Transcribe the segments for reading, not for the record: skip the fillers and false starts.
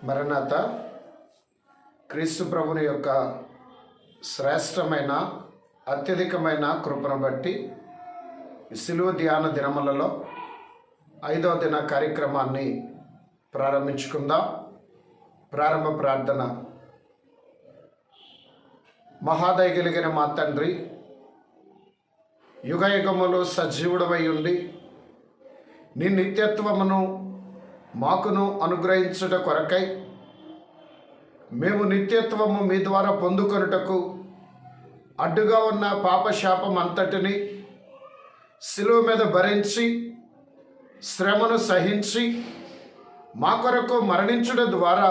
మరణాత క్రీస్తు ప్రభుని యొక్క శ్రేష్టమైన అత్యధికమైన కృపను బట్టి సిలువ ధ్యాన దినములలో 5వ దిన కార్యక్రమాన్ని ప్రారంభించుకుందాం. ప్రారంభ ప్రార్థన. మహాదయ కలిగిన మా తండ్రి, యుగయుగములు సజీవుడవై ఉండి నీ నిత్యత్వమును మాకును అనుగ్రహించుట కొరకై మేము నిత్యత్వము మీ ద్వారా పొందుకొనుటకు అడ్డుగా ఉన్న పాపశాపం అంతటిని శిలువ మీద భరించి శ్రమను సహించి మా కొరకు మరణించడం ద్వారా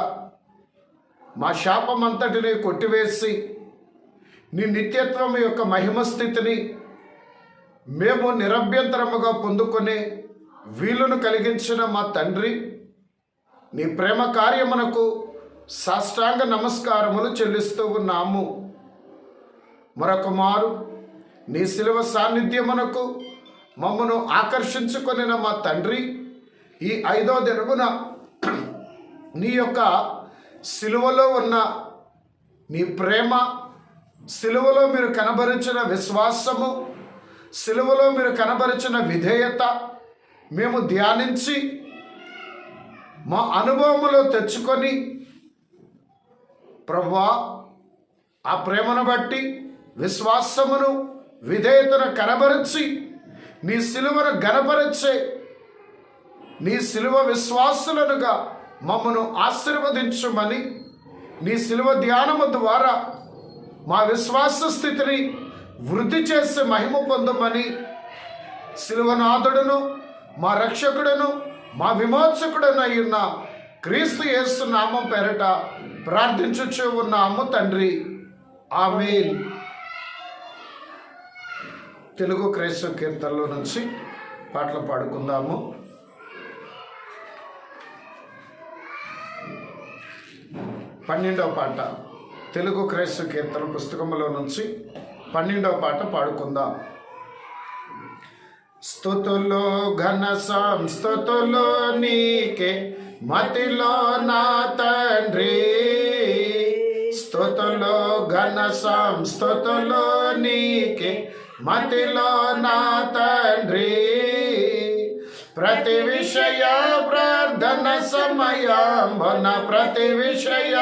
మా శాపం అంతటిని కొట్టివేసి నీ నిత్యత్వం యొక్క మహిమ స్థితిని మేము నిరభ్యంతరముగా పొందుకునే వీలును కలిగించిన మా తండ్రి, నీ ప్రేమ కార్యమునకు సాష్టాంగ నమస్కారములు చెల్లిస్తూ ఉన్నాము. మరొక మారు నీ శిలువ సాన్నిధ్యమునకు మమ్మను ఆకర్షించుకొనిన మా తండ్రి, ఈ 5వ దినమున నీ యొక్క శిలువలో ఉన్న నీ ప్రేమ, శిలువలో మీరు కనబరిచిన విశ్వాసము, శిలువలో మీరు కనబరిచిన విధేయత మేము ధ్యానించి మా అనుభవములో తెచ్చుకొని, ప్రభువా, ఆ ప్రేమను బట్టి విశ్వాసమును విధేయతను కనబరిచి నీ శిలువను గణపరిచే నీ శిలువ విశ్వాసులనుగా మమ్మను ఆశీర్వదించుమని, నీ శిలువ ధ్యానము ద్వారా మా విశ్వాస స్థితిని వృద్ధి చేసి మహిమ పొందమని శిలువనాథుడును మా రక్షకుడును మా విమోచకుడును అయ్యున్న క్రీస్తు యేసు నామం పేరట ప్రార్థించుచు ఉన్నాము తండ్రి. ఆమేన్. తెలుగు క్రైస్తవ కీర్తనలో నుంచి పాటలు పాడుకుందాము. పన్నెండవ పాట తెలుగు క్రైస్తవ కీర్తన పుస్తకంలో నుంచి 12వ పాట పాడుకుందాం. స్తుతులు ఘన సంస్తుతులు నీకే మతిలో నా తండ్రి, స్తుతులు ఘన సంస్తుతులు నీకే మతిలో నా తండ్రి. ప్రతి విషయ ప్రార్థన సమయాంబన, ప్రతి విషయ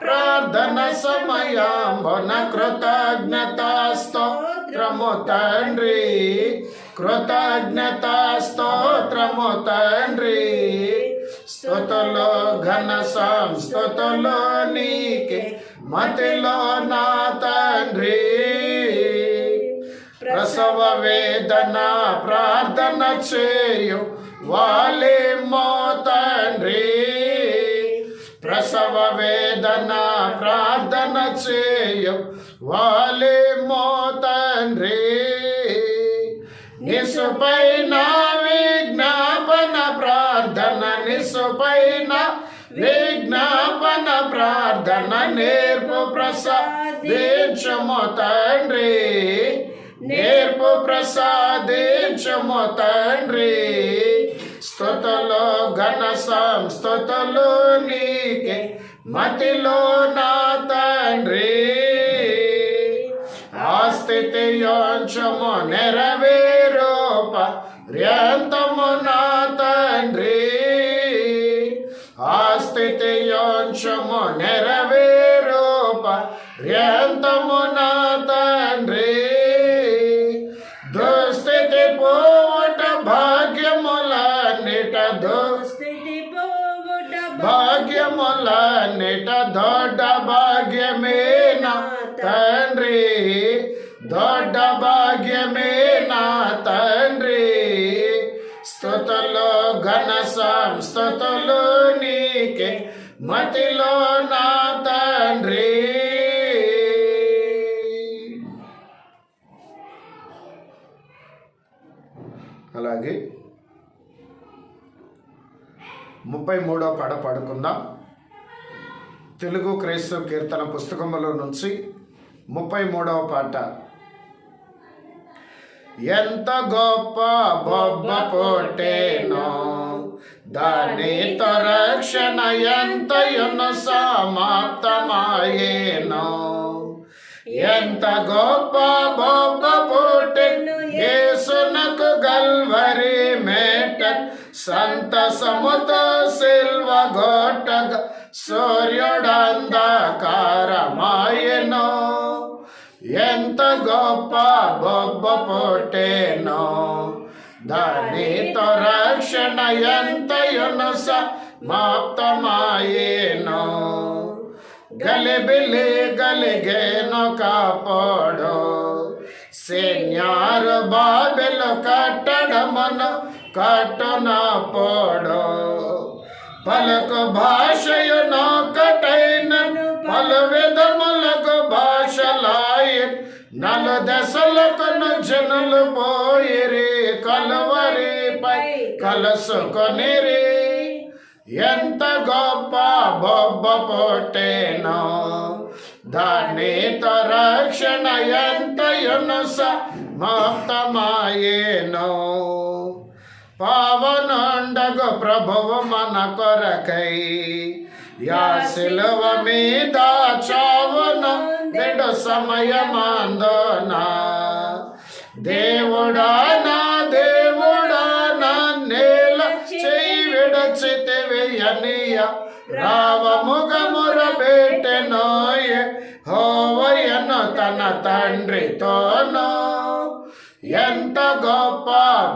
ప్రార్థన సమయాంబన కృతజ్ఞతాస్తోత్రము తండ్రి, కృతజ్ఞతాస్తోత్రము తండ్రి. స్తుతులు ఘన సంస్తుతులు నీకే మతిలో నా తండ్రి. ప్రసవ వేదన ప్రార్థన చేయు వాలేమో తండ్రి, ప్రసవ వేదన ప్రార్థన చేయు వాలేమో తండ్రి. నిసుపైన విజ్ఞాపన ప్రార్థన, నిసుపైన విజ్ఞాపన ప్రార్థన నేర్పు ప్రసాదించుము తండ్రి, నేర్పు ప్రసాదించుము తండ్రి. స్తుతులు ఘన సంస్తుతులు నీకే మతిలో నా తండ్రి. ఆ స్థితి యోంచము నెరవేరూప ర్యంతము నా తండ్రి, ఆ స్థితి యోంచము నెరవేరూప ర్యంతము నా తండ్రి. దుస్థితి పోవట భాగ్యములన్నిట, దుస్థితి పోవట భాగ్యములన్నిట దొడ్డ భాగ్యమే నా తండ్రి, దొడ్డ భాగ్యమే నా తండ్రి. స్తుతులు ఘన సంస్తుతులు నీకే మతిలో నా తండ్రి. అలాగే 33వ పాట పాడుకుందాం. తెలుగు క్రైస్తవ కీర్తన పుస్తకంలో నుంచి 33వ పాట. ఎంత గొప్ప బొబ్బ పొట్టేనో దానితో రక్షణ ఎంతయును సమాప్తమాయేను. ఎంత గొప్ప బొబ్బ పుట్టెను యేసునకు గల్వరి మేట, సంతసముతో సిల్వ గొట్టగ సూర్యుడంధకారమాయెను. ఎంత గొప్ప బొబ్బ పుట్టెను, దానితో రక్షణ ఎంతయును సమాప్తమాయేను. గలిబిలి గలిగేను కాపాడు, సైన్యారు బాబెలు కట్టడమును కట్టునపోడు. పలుకు భాషయునొకటైనను పలు విధములకు భాషలాయి, నలు దశలకును జనులు పోయిరి, కలువరిపై కలుసుకొనిరి. ఎంత గొప్ప బొబ్బ పుట్టెను, దానితో రక్షణ ఎంతయును సమాప్తమాయేను. పావనుండగు ప్రభువు మన కొరకై యా సిలువ మీద చావును నెడు సమయమందున, దేవుడా నా దేవుడా నన్నేల చెయ్యి విడచితివి అనియ రావముగముర పెట్టెనోయ హోవయ్యను తన తండ్రితోనో. ఎంత గొప్ప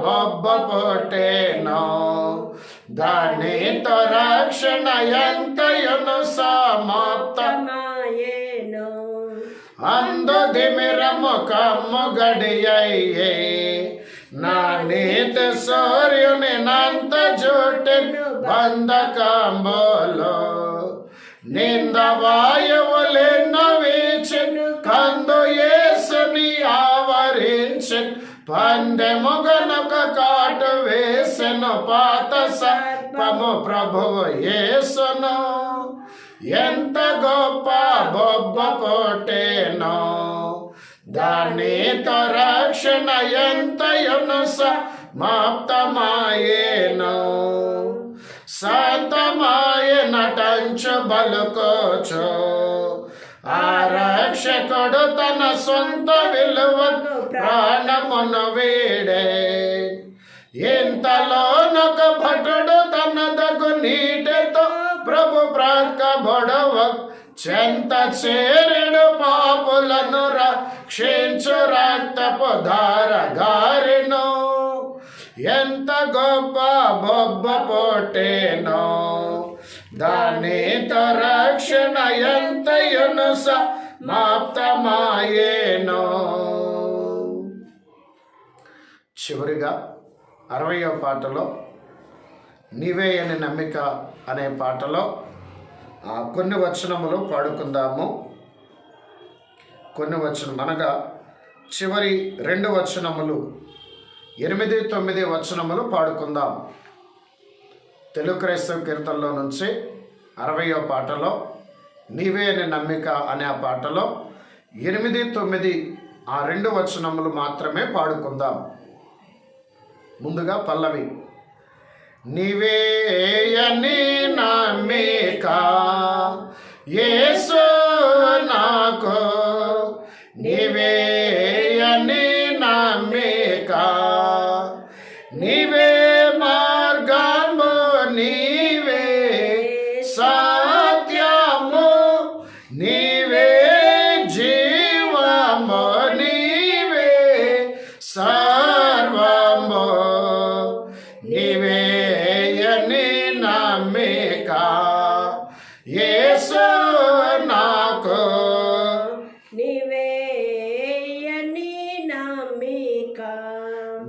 బొబ్బ పుట్టెను, దానితో రక్షణ ఎంతయును సమాప్తమాయేను. అందు దిమిరము కమ్ము గడియయ్యే, నా నీతి సూర్యుని నంత జుట్టెను బంధకంబోలో. నింద వాయువులెన్నో వీచెను, కందు యేసుని ఆవరించెను. పందెముగనొక కాటు వేసెను, పాత సర్పము ప్రభువు యేసును. ఎంత గొప్ప బొబ్బ పుట్టెను, దానితో రక్షణ ఎంతయును సమాప్తమాయేను. శాంతమాయనటంచు బలుకోచు, ఆ రక్షకుడు తన సొంత విలువకు ప్రాణమును వీడే. ఇంతలోనొక భటుడు తన దగు నీటితో ప్రభు ప్రక్కబొడవ చెంత చేరుడు పాపులను రక్షించు రక్తపు ధారగారెను. ఎంత గొప్ప బొబ్బ పుట్టెను, దానితో రక్షణ ఎంతయును సమాప్తమాయేను. చివరిగా 60వ పాటలో నీవే అని నమ్మిక అనే పాటలో కొన్ని వచనములు పాడుకుందాము. కొన్ని వచనం అనగా చివరి 2 వచనములు 8, 9 వచనములు పాడుకుందాం. తెలుగు క్రైస్తవ కీర్తనలో నుంచి 60వ పాటలో నీవే అని నమ్మిక అనే ఆ పాటలో 8, 9 ఆ 2 వచనములు మాత్రమే పాడుకుందాం. ముందుగా పల్లవి. నీవే అని నమ్మిక యేసు నాకు, నీవే అని నమ్మిక, నీవే మార్గము, నీవే సత్యము, నీవే జీవము, నీవే సర్వము, నీవే అని నమ్మిక యేసు నాకు, నీవే అని నమ్మిక.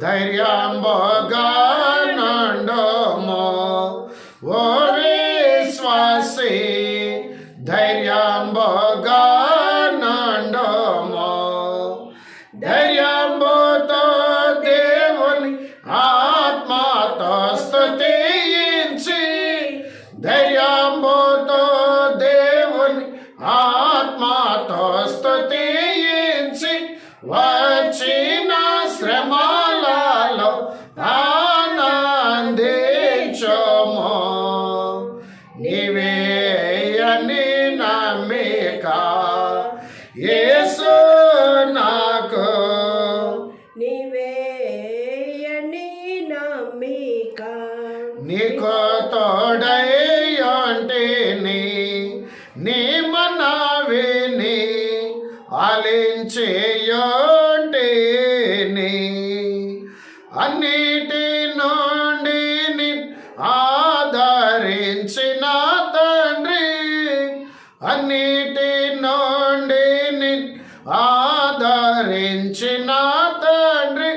ధైర్యంబోగా నుండుము ఓ విశ్వాసి, ధైర్యంబోగా నుండుము. ధైర్యంబోతో దేవుని ఆత్మతో స్తుతించి, ధైర్యంబోతో దేవుని ఆత్మతో స్తుతించి, వచ్చిన శ్రమలలో ఆనందించుము. నీవేయని నమ్మిక యేసు నాకు నీవేయని నమ్మిక నీకు తోడయ్యంటిని నీ మనవిని ఆలించేయంటిని అన్నిటి నుండి ఆదరించిన తండ్రి అన్నిటి నుండి ఆదరించిన తండ్రి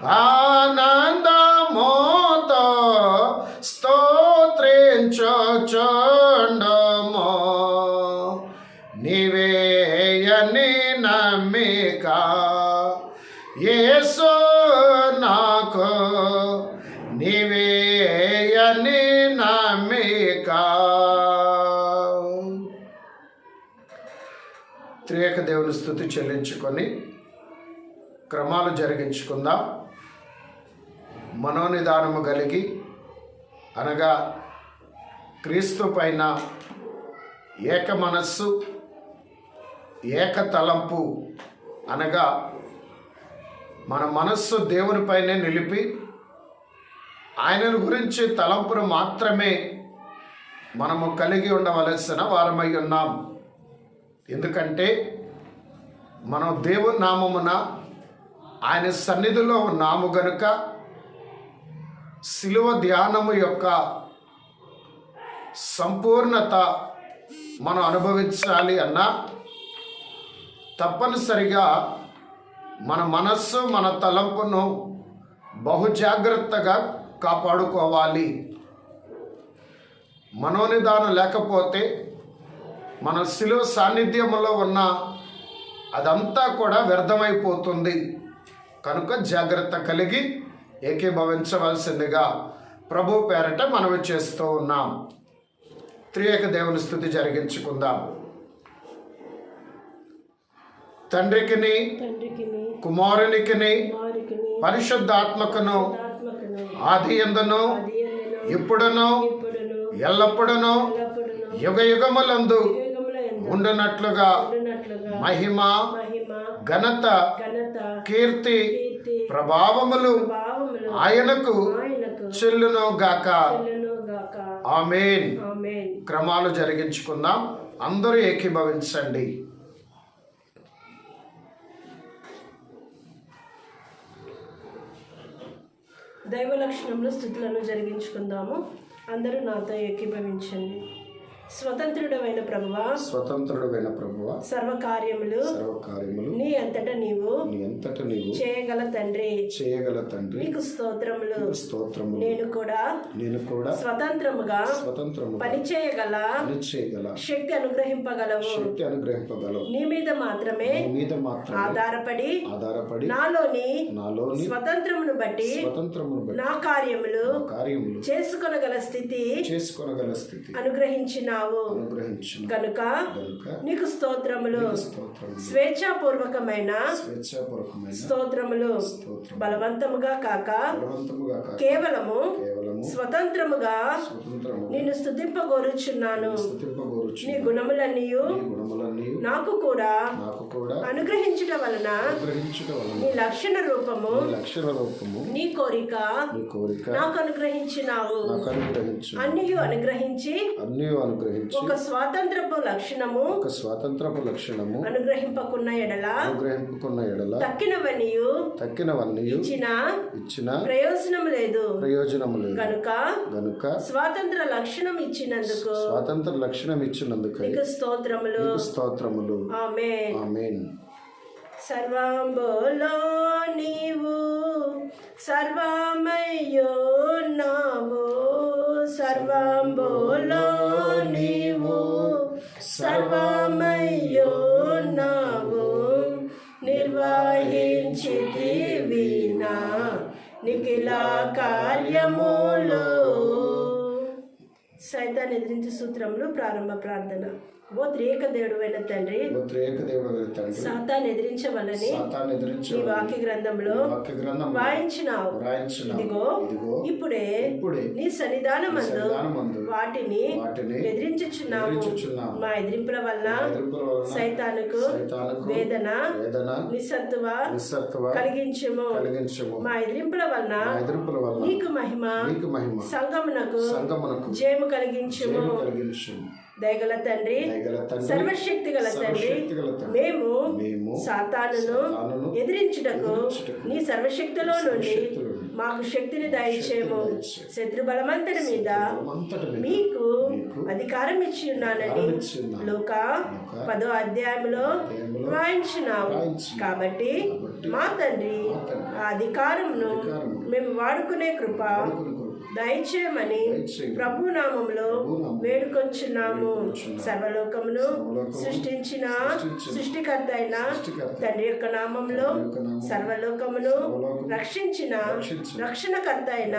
ఆనందముతో స్తోత్రించుచుండుము నీవేయని నమ్మిక యేసు నాకు నీవేయని నమ్మిక. త్రియేక దేవుని స్తుతి చెల్లించుకొని క్రమాలు జరిగించుకుందాం. మనోనిదానము కలిగి అనగా క్రీస్తు పైన ఏక మనస్సు ఏక తలంపు అనగా మన మనస్సు దేవునిపైనే నిలిపి ఆయనను గురించి తలంపును మాత్రమే మనము కలిగి ఉండవలసిన వారమై ఉన్నాం. ఎందుకంటే మనం దేవుని నామమున ఆయన సన్నిధిలో ఉన్నాము గనుక శిలువ ధ్యానము యొక్క సంపూర్ణత మనం అనుభవించాలి అన్నా తప్పనిసరిగా మన మనస్సు మన తలంపును బహు జాగ్రత్తగా కాపాడుకోవాలి. మనోనిదానం లేకపోతే మన శిలువ సాన్నిధ్యంలో ఉన్న అదంతా కూడా వ్యర్థమైపోతుంది. కనుక జాగ్రత్త కలిగి ఏకీభవించవలసిందిగా ప్రభు పేరట మనవి చేస్తూ ఉన్నాం. త్రియేక దేవుని స్తుతి జరిగించుకుందాం. తండ్రికిని కుమారునికిని పరిశుద్ధాత్మకును ఆది యందును ఇప్పుడును ఎల్లప్పుడును యుగ యుగములందు ఉండునట్లుగా మహిమ ఘనత కీర్తి ప్రభావములు ఆయనకు చెల్లును గాక. ఆమేన్. క్రమాలు జరిగించుకుందాం. అందరూ ఏకీభవించండి. దైవ లక్షణంలో స్థుతులను జరిగించుకుందాము. అందరూ నాతో ఏకీభవించండి. స్వతంత్రుడైన ప్రభువా సర్వకార్యములు నీ అంతట నీవు చేయగల తండ్రి నీకు స్తోత్రములు. నేను కూడా స్వతంత్రముగా పనిచేయగల శక్తి అనుగ్రహింపగలవు. నీ మీద మాత్రమే ఆధారపడి నాలోని స్వతంత్రమును బట్టి నా కార్యములు చేసుకొనగల స్థితి అనుగ్రహించినావు కనుక నీకు స్తోత్రములు. స్వేచ్ఛాపూర్వకమైన స్తోత్రములు బలవంతముగా కాక కేవలము స్వతంత్రముగా నిన్ను స్తుతింపగోరుచున్నాను. నీ గుణములన్నీయు నాకు కూడా అనుగ్రహించుట వలన నీ లక్షణ రూపము నీ కోరిక నాకు అనుగ్రహించినావు. అన్నియు అనుగ్రహించి ఒక స్వాతంత్రపు లక్షణము అనుగ్రహింపకున్న ఎడల తక్కినవన్నీయు ఇచ్చిన ప్రయోజనం లేదు. కనుక స్వాతంత్ర లక్షణం ఇచ్చినందుకు నీకు స్తోత్రములు. ఆమేన్. సర్వంబోలో నీవు సర్వమయ్యున్నావు. సర్వంబోలో నీవు సర్వమయ్యున్నావు. నిర్వహించితివి నా నిఖిల కార్యములు. సైతాన్ని ఎదిరించే సూత్రములు ప్రారంభ ప్రార్థన. ఓ త్రియేక దేవుడైన తండ్రి, ఓ త్రియేక దేవుడైన తండ్రి, సాతాన్ని ఎదిరించవలని సాతాన్ని ఎదిరించి నీ వాక్య గ్రంథంలో వాయించినావు. ఇదిగో ఇప్పుడే నీ సన్నిధానమందు వాటిని ఎదిరించుచున్నాము. మా ఎదిరింపుల వల్ల సైతానుకు వేదన నిస్సత్తువ కలిగించుము. మా ఎదిరింపుల వలన నీకు మహిమ సంగమునకు జయము కలిగించుము. దయగల తండ్రి, సర్వశక్తి గల తండ్రి, మేము సాతానును ఎదిరించుటకు నీ సర్వశక్తిలో నుండి మాకు శక్తిని దయచేయము. శత్రు బలమంతటి మీద మీకు అధికారం ఇచ్చి ఉన్నానని లూకా 10వ అధ్యాయంలో వాయించినావు. కాబట్టి మా తండ్రి, ఆ అధికారంను మేము వాడుకునే కృప దయచేయమని ప్రభు నామములో వేడుకొంచున్నాము. సర్వలోకమును సృష్టించిన సృష్టికర్త అయిన తండ్రి యొక్క నామంలో సర్వలోకమును రక్షించిన రక్షణకర్త అయిన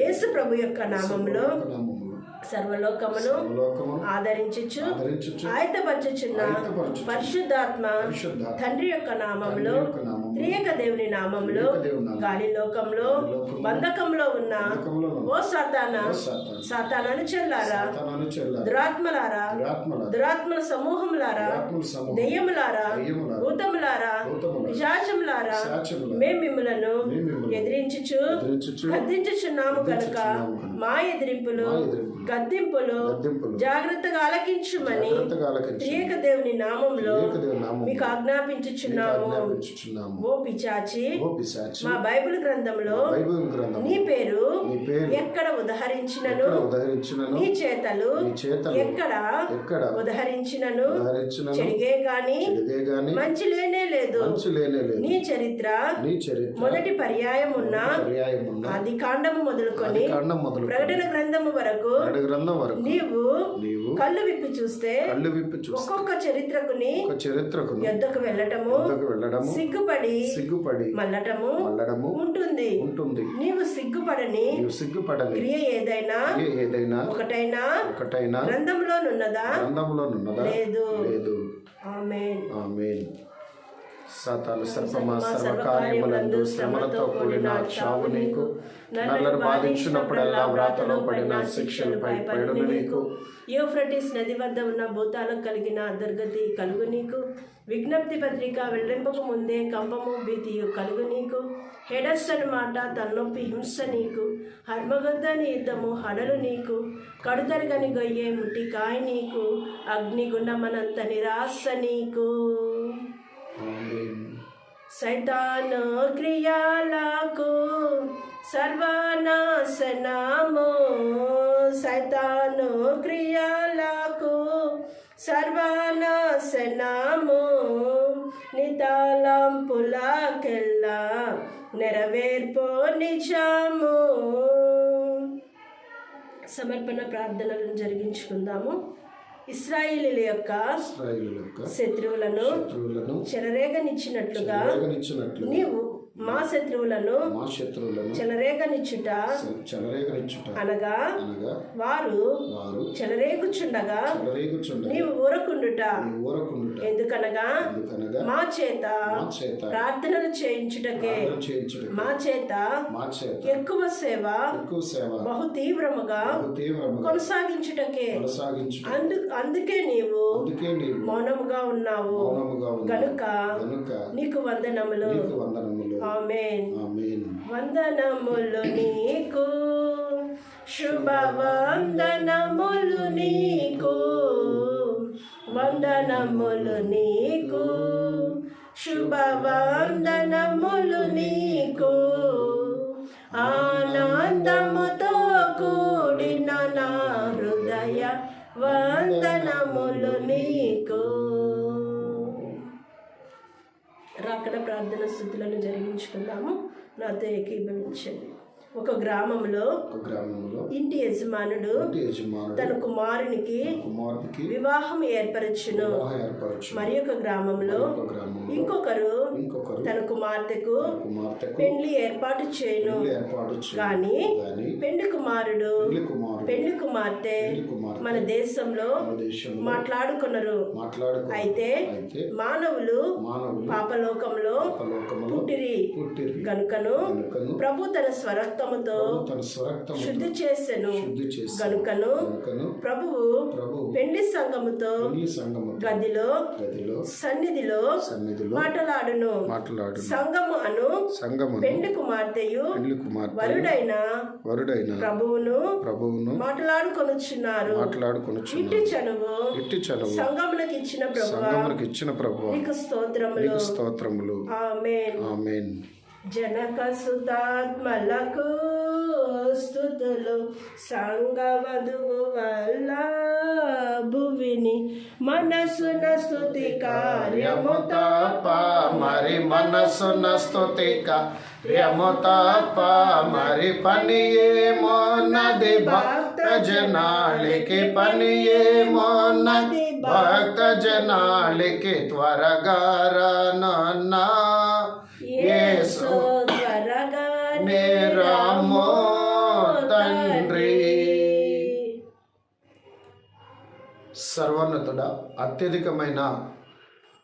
యేసు ప్రభు యొక్క నామంలో సర్వలోకమును ఆదరించుచు ఆయతపరచుచున్న పరిశుద్ధాత్మ తండ్రి యొక్క నామంలో త్రియేక దేవుని నామంలో గాలి లోకంలో బంధకంలో ఉన్న ఓ సాతానాను చెల్లారా, దురాత్మలారా, దురాత్మల సమూహములారా, దెయ్యములారా, భూతములారా, పిశాచములారా, మేము మిమ్ములను ఎదిరించుచు గద్దించుచున్నాము గనుక మా ఎదిరింపులు గద్దింపులు జాగ్రత్తగా ఆలకించుమని త్రియేక దేవుని నామంలో మీకు ఆజ్ఞాపించుచున్నాము. ఓ పిశాచి, మా బైబిల్ గ్రంథంలో నీ పేరు ఎక్కడ ఉదహరించినను, నీ చేతలు ఎక్కడ ఉదహరించినను చెడిగే గాని మంచి లేనే లేదు. నీ చరిత్ర మొదటి పర్యాయం ఉన్న ఆది కాండము మొదలుకొని ప్రకటన గ్రంథము వరకు నీవు కళ్ళు విప్పి చూస్తే ఒక్కొక్క చరిత్రకుని యొద్దకు వెళ్ళటము సిగ్గుపడి మళ్ళటము ఉంటుంది. నీవు సిగ్గుపడని క్రియ ఏదైనా ఒకటైనా గ్రంథంలోనున్నదా? లేదు. ఆమేన్. సాతాను సర్పమా, సర్వకార్యములందు శ్రమలతో కూడిన చావు నీకు. నన్ను బాధించినప్పుడల్లా వ్రాతలో పడిన శిక్షలు పైపడును నీకు. యూఫ్రటీస్ నది వద్ద ఉన్న భూతాలకు కలిగిన దుర్గతి కలుగు నీకు. విజ్ఞప్తి పత్రిక వెల్లడింపకు ముందే కంపము భీతియు కలుగు నీకు. హెడస్ అని మాట తలనొప్పి హింస నీకు. హర్మగద్దని యుద్ధము హడలు నీకు. కడుతరగని గొయ్యే ముట్టికాయ నీకు. అగ్నిగుండమనంత నిరాశ నీకు. సైతాను క్రియలకు సర్వనాశనము. సైతాను క్రియలకు సర్వనాశనము. నితలంపులకెల్లా నెరవేర్పో నిజము. సమర్పణ ప్రార్థనలను జరిగించుకుందాము. ఇశ్రాయేలీయుల యొక్క శత్రువులను చెలరేగనిచ్చినట్లుగా నీవు మా శత్రువులను చెలరేగనిచ్చుట అనగా వారు చెలరేగుచుండగా నీవు ఊరకుండుట. ఎందుకనగా మా చేత ప్రార్థనలు చేయించుటకే, మా చేత ఎక్కువ సేవ బహు తీవ్రముగా కొనసాగించుటకే. అందుకే నీవు మౌనముగా ఉన్నావు గనుక నీకు వందనములు. ఆమేన్. వందనములు నీకు, శుభ వందనములు నీకు. వందనములు నీకు, శుభ వందనములు నీకు. ఆనందముతో కూడిన నా హృదయ వందనములు నీకు. రాకడ ప్రార్థన స్థుతులను జరిగించుకుందాము. నాతో ఏకీభవించండి. ఒక గ్రామంలో ఇంటి యజమానుడు తన కుమారునికి వివాహం ఏర్పరచును. మరి ఒక గ్రామంలో ఇంకొకరు తన కుమార్తెకు పెళ్లి ఏర్పాటు చేయను. కానీ పెళ్లి కుమారుడు పెళ్లి కుమార్తె మన దేశంలో మాట్లాడుకున్నారు. అయితే మానవులు పాపలోకంలో పుట్టిరి గనుకను ప్రభు తన స్వరక్తముతో శుద్ధి చేసెను. గనుకను ప్రభువు పెళ్లి సంఘముతో గదిలో సన్నిధిలో మాట్లాడును. సంఘము అను పెళ్లి కుమార్తెయు వరుడైన ప్రభువును మాట్లాడుకొనుచున్నారు. ఇట్టి చనువు సంఘములకు ఇచ్చిన ప్రభువా నీకు స్తోత్రములు. ఆమేన్. జనక సుతాత్మలకు స్తుతులు. సంగవధువు వల్ల భువిని మనసున స్తుతి కార్యము తప్ప మరి మనసున స్తుతి కార్యము తప్ప మరి పని ఏమోన్నది భక్త జనాళికి పని ఏమోన్నది భక్త జనాళికి త్వరగా రానన్నా యేసు త్వరగా రామో తండ్రి. సర్వోన్నతుడ అత్యధికమైన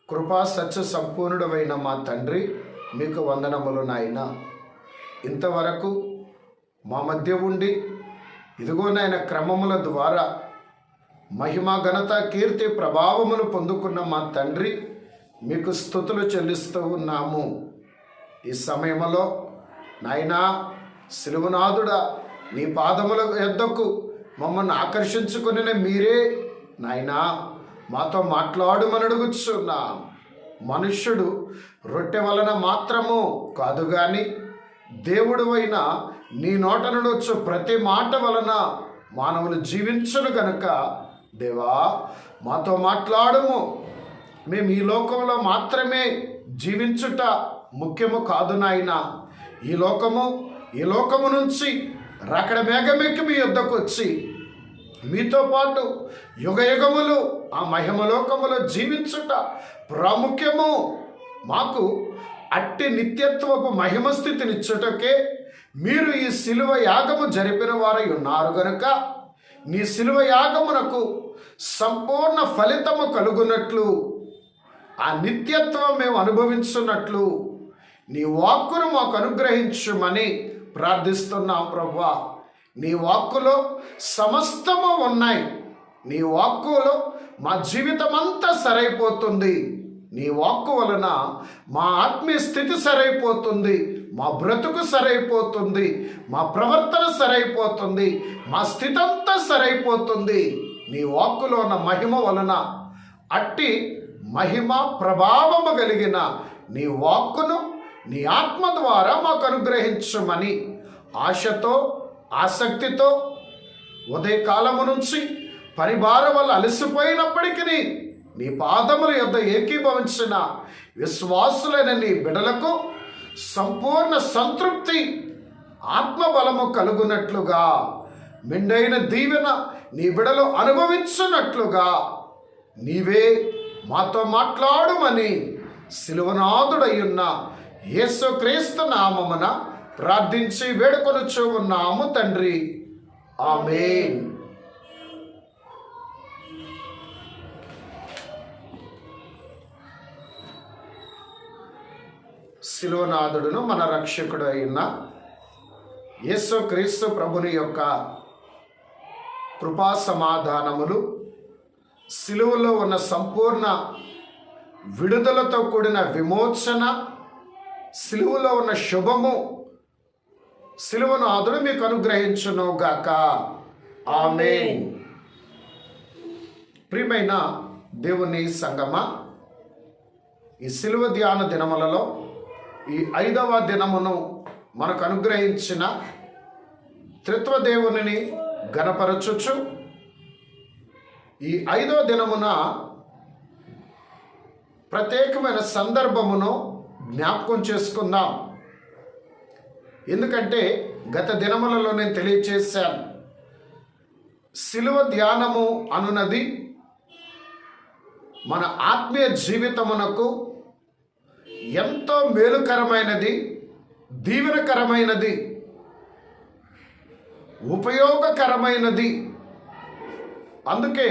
కృపా సత్య సంపూర్ణుడమైన మా తండ్రి మీకు వందనములు నాయన. ఇంతవరకు మా మధ్య ఉండి ఇదిగో నాయన క్రమముల ద్వారా మహిమ ఘనత కీర్తి ప్రభావములు పొందుకున్న మా తండ్రి మీకు స్తుతులు చెల్లిస్తూ ఉన్నాము. ఈ సమయంలో నాయనా సిలువనాథుడా నీ పాదముల యొద్దకు మమ్మల్ని ఆకర్షించుకుని మీరే నాయనా మాతో మాట్లాడమని అడుగుచున్నా. మనుష్యుడు రొట్టె వలన మాత్రము కాదు కానీ దేవుడు అయిన నీ నోట నుండి వచ్చు ప్రతి మాట వలన మానవులు జీవించును గనుక దేవా మాతో మాట్లాడము. మేము ఈ లోకంలో మాత్రమే జీవించుట ముఖ్యము కాదు నాయన. ఈ లోకము నుంచి రాకడ మేఘమెక్కి మీ యొద్దకు వచ్చి మీతో పాటు యుగయుగములు ఆ మహిమలోకములో జీవించుట ప్రాముఖ్యము. మాకు అట్టి నిత్యత్వపు మహిమ స్థితినిచ్చుటకే మీరు ఈ శిలువ యాగము జరిపిన వారై ఉన్నారు గనుక నీ శిలువ యాగమునకు సంపూర్ణ ఫలితము కలుగునట్లు ఆ నిత్యత్వం మేము అనుభవించున్నట్లు నీ వాక్కును మాకు అనుగ్రహించుమని ప్రార్థిస్తున్నాం ప్రభువా. నీ వాక్కులో సమస్తము ఉన్నాయి. నీ వాక్కులో మా జీవితం అంతా సరైపోతుంది. నీ వాక్కు వలన మా ఆత్మీయ స్థితి సరైపోతుంది, మా బ్రతుకు సరైపోతుంది, మా ప్రవర్తన సరైపోతుంది, మా స్థితి అంతా సరైపోతుంది. నీ వాక్కులో ఉన్న మహిమ వలన అట్టి మహిమ ప్రభావము కలిగిన నీ వాక్కును నీ ఆత్మ ద్వారా మాకు అనుగ్రహించమని ఆశతో ఆసక్తితో ఉదయకాలము నుంచి పరిభారం వల్ల అలసిపోయినప్పటికీ నీ పాదముల యొద్ద ఏకీభవించిన విశ్వాసులైన నీ బిడలకు సంపూర్ణ సంతృప్తి ఆత్మబలము కలుగునట్లుగా మెండైన దీవెన నీ బిడలు అనుభవించున్నట్లుగా నీవే మాతో మాట్లాడుమని సిలువనాథుడయ్యున్న యేసుక్రీస్తు నామమున ప్రార్థించి వేడుకొనుచు ఉన్నాము తండ్రి. ఆమేన్. సిలువనాథుడును మన రక్షకుడు అయిన యేసుక్రీస్తు ప్రభుని యొక్క కృపా సమాధానములు, సిలువలో ఉన్న సంపూర్ణ విడుదలతో కూడిన విమోచన, సిలువలో ఉన్న శుభము సిలువనాథుడు మీకు అనుగ్రహించును గాక. ఆమేన్. ప్రియమైన దేవుని సంగమా, ఈ సిలువ ధ్యాన దినములలో ఈ 5వ దినమును మనకు అనుగ్రహించిన త్రిత్వదేవుని గణపరచుచు ఈ 5వ దినమున ప్రత్యేకమైన సందర్భమును జ్ఞాపకం చేసుకుందాం. ఎందుకంటే గత దినములలో నేను తెలియచేశాను. శిలువ ధ్యానము అనున్నది మన ఆత్మీయ జీవితమునకు ఎంతో మేలుకరమైనది, దీవెనకరమైనది, ఉపయోగకరమైనది. అందుకే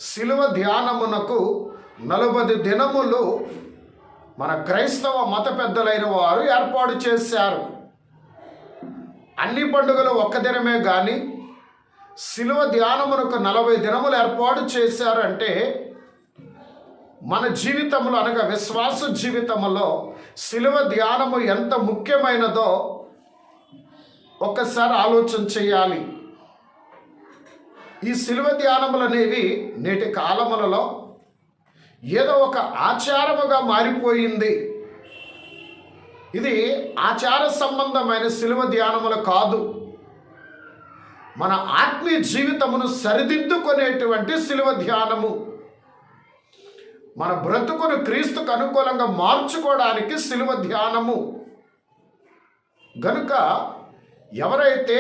శిలువ ధ్యానమునకు 40 దినములు మన క్రైస్తవ మత పెద్దలైన వారు ఏర్పాటు చేశారు. అన్ని పండుగలు ఒక్క దినమే కానీ శిలువ ధ్యానమునకు 40 దినములు ఏర్పాటు చేశారంటే మన జీవితంలో అనగా విశ్వాస జీవితంలో శిలువ ధ్యానము ఎంత ముఖ్యమైనదో ఒక్కసారి ఆలోచన చేయాలి. ఈ శిలువ ధ్యానములు అనేవి నేటి కాలములలో ఏదో ఒక ఆచారముగా మారిపోయింది. ఇది ఆచార సంబంధమైన శిలువ ధ్యానములు కాదు. మన ఆత్మీయ జీవితమును సరిదిద్దుకునేటువంటి శిలువ ధ్యానము, మన బ్రతుకును క్రీస్తుకు అనుకూలంగా మార్చుకోవడానికి శిలువ ధ్యానము. గనుక ఎవరైతే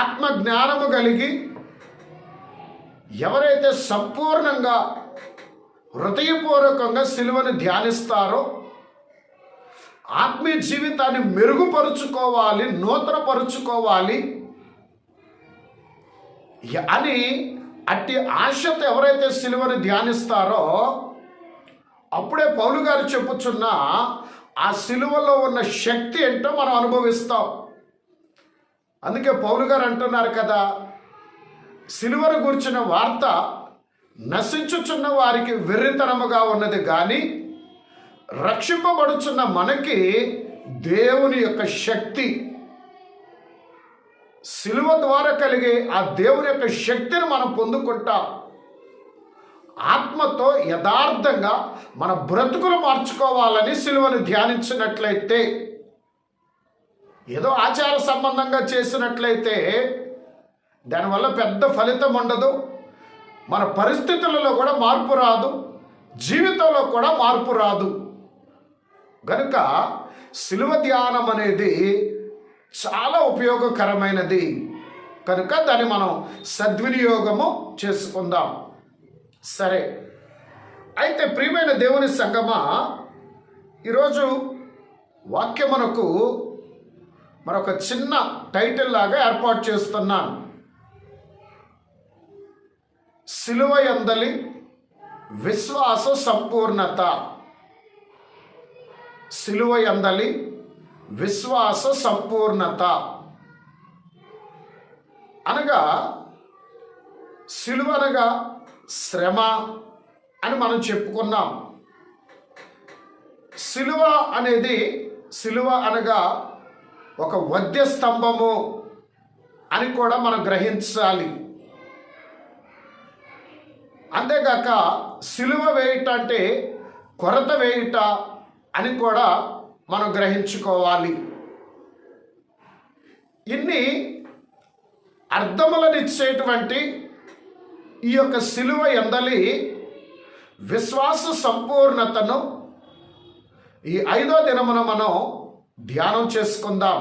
ఆత్మ జ్ఞానము కలిగి, ఎవరైతే సంపూర్ణంగా హృదయపూర్వకంగా శిలువను ధ్యానిస్తారో ఆత్మీయ జీవితాన్ని మెరుగుపరుచుకోవాలి, నూతనపరుచుకోవాలి అని అట్టి ఆశతో ఎవరైతే శిలువను ధ్యానిస్తారో అప్పుడే పౌలు గారు చెప్పుచున్న ఆ శిలువలో ఉన్న శక్తి ఏంటో మనం అనుభవిస్తాం. అందుకే పౌలు గారు అంటున్నారు కదా, శిలువను గురించిన వార్త నశించుచున్న వారికి వెర్రితనముగా ఉన్నది కానీ రక్షింపబడుచున్న మనకి దేవుని యొక్క శక్తి, శిలువ ద్వారా కలిగే ఆ దేవుని యొక్క శక్తిని మనం పొందుకుంటాం. ఆత్మతో యథార్థంగా మన బ్రతుకులు మార్చుకోవాలని శిలువను ధ్యానించినట్లయితే, ఏదో ఆచార సంబంధంగా చేసినట్లయితే దానివల్ల పెద్ద ఫలితం ఉండదు. మన పరిస్థితులలో కూడా మార్పు రాదు, జీవితంలో కూడా మార్పు రాదు. కనుక శిలువ ధ్యానం అనేది చాలా ఉపయోగకరమైనది. కనుక దాన్ని మనం సద్వినియోగము చేసుకుందాం. సరే, అయితే ప్రియమైన దేవుని సంగమా, ఈరోజు వాక్యమునకు మరొక చిన్న టైటిల్ లాగా ఏర్పాటు చేస్తున్నాను. శిలువ యందలి విశ్వాస సంపూర్ణత. శిలువ యందలి విశ్వాస సంపూర్ణత అనగా, శిలువ అనగా శ్రమ అని మనం చెప్పుకున్నాం. శిలువ అనగా ఒక వధ్య స్తంభము అని కూడా మనం గ్రహించాలి. అంతేగాక శిలువ వేయుట అంటే కొరత వేయుట అని కూడా మనం గ్రహించుకోవాలి. ఇన్ని అర్థములను ఇచ్చేటువంటి ఈ యొక్క శిలువ యందలి విశ్వాస సంపూర్ణతను ఈ 5వ దినమున మనం ధ్యానం చేసుకుందాం.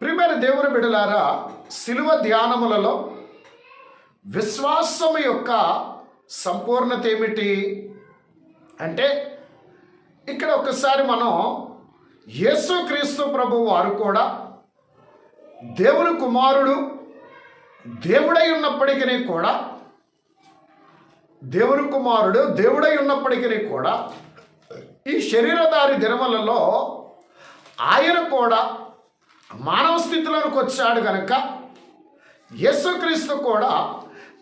ప్రియమైన దేవుని బిడ్డలారా, శిలువ ధ్యానములలో విశ్వాసము యొక్క సంపూర్ణత ఏమిటి అంటే, ఇక్కడ ఒకసారి మనం యేసుక్రీస్తు ప్రభు వారు కూడా దేవుని కుమారుడు, దేవుడై ఉన్నప్పటికీ కూడా, దేవుని కుమారుడు దేవుడై ఉన్నప్పటికీ కూడా ఈ శరీరధారి దినములలో ఆయన కూడా మానవ స్థితిలోకి వచ్చాడు కనుక యేసుక్రీస్తు కూడా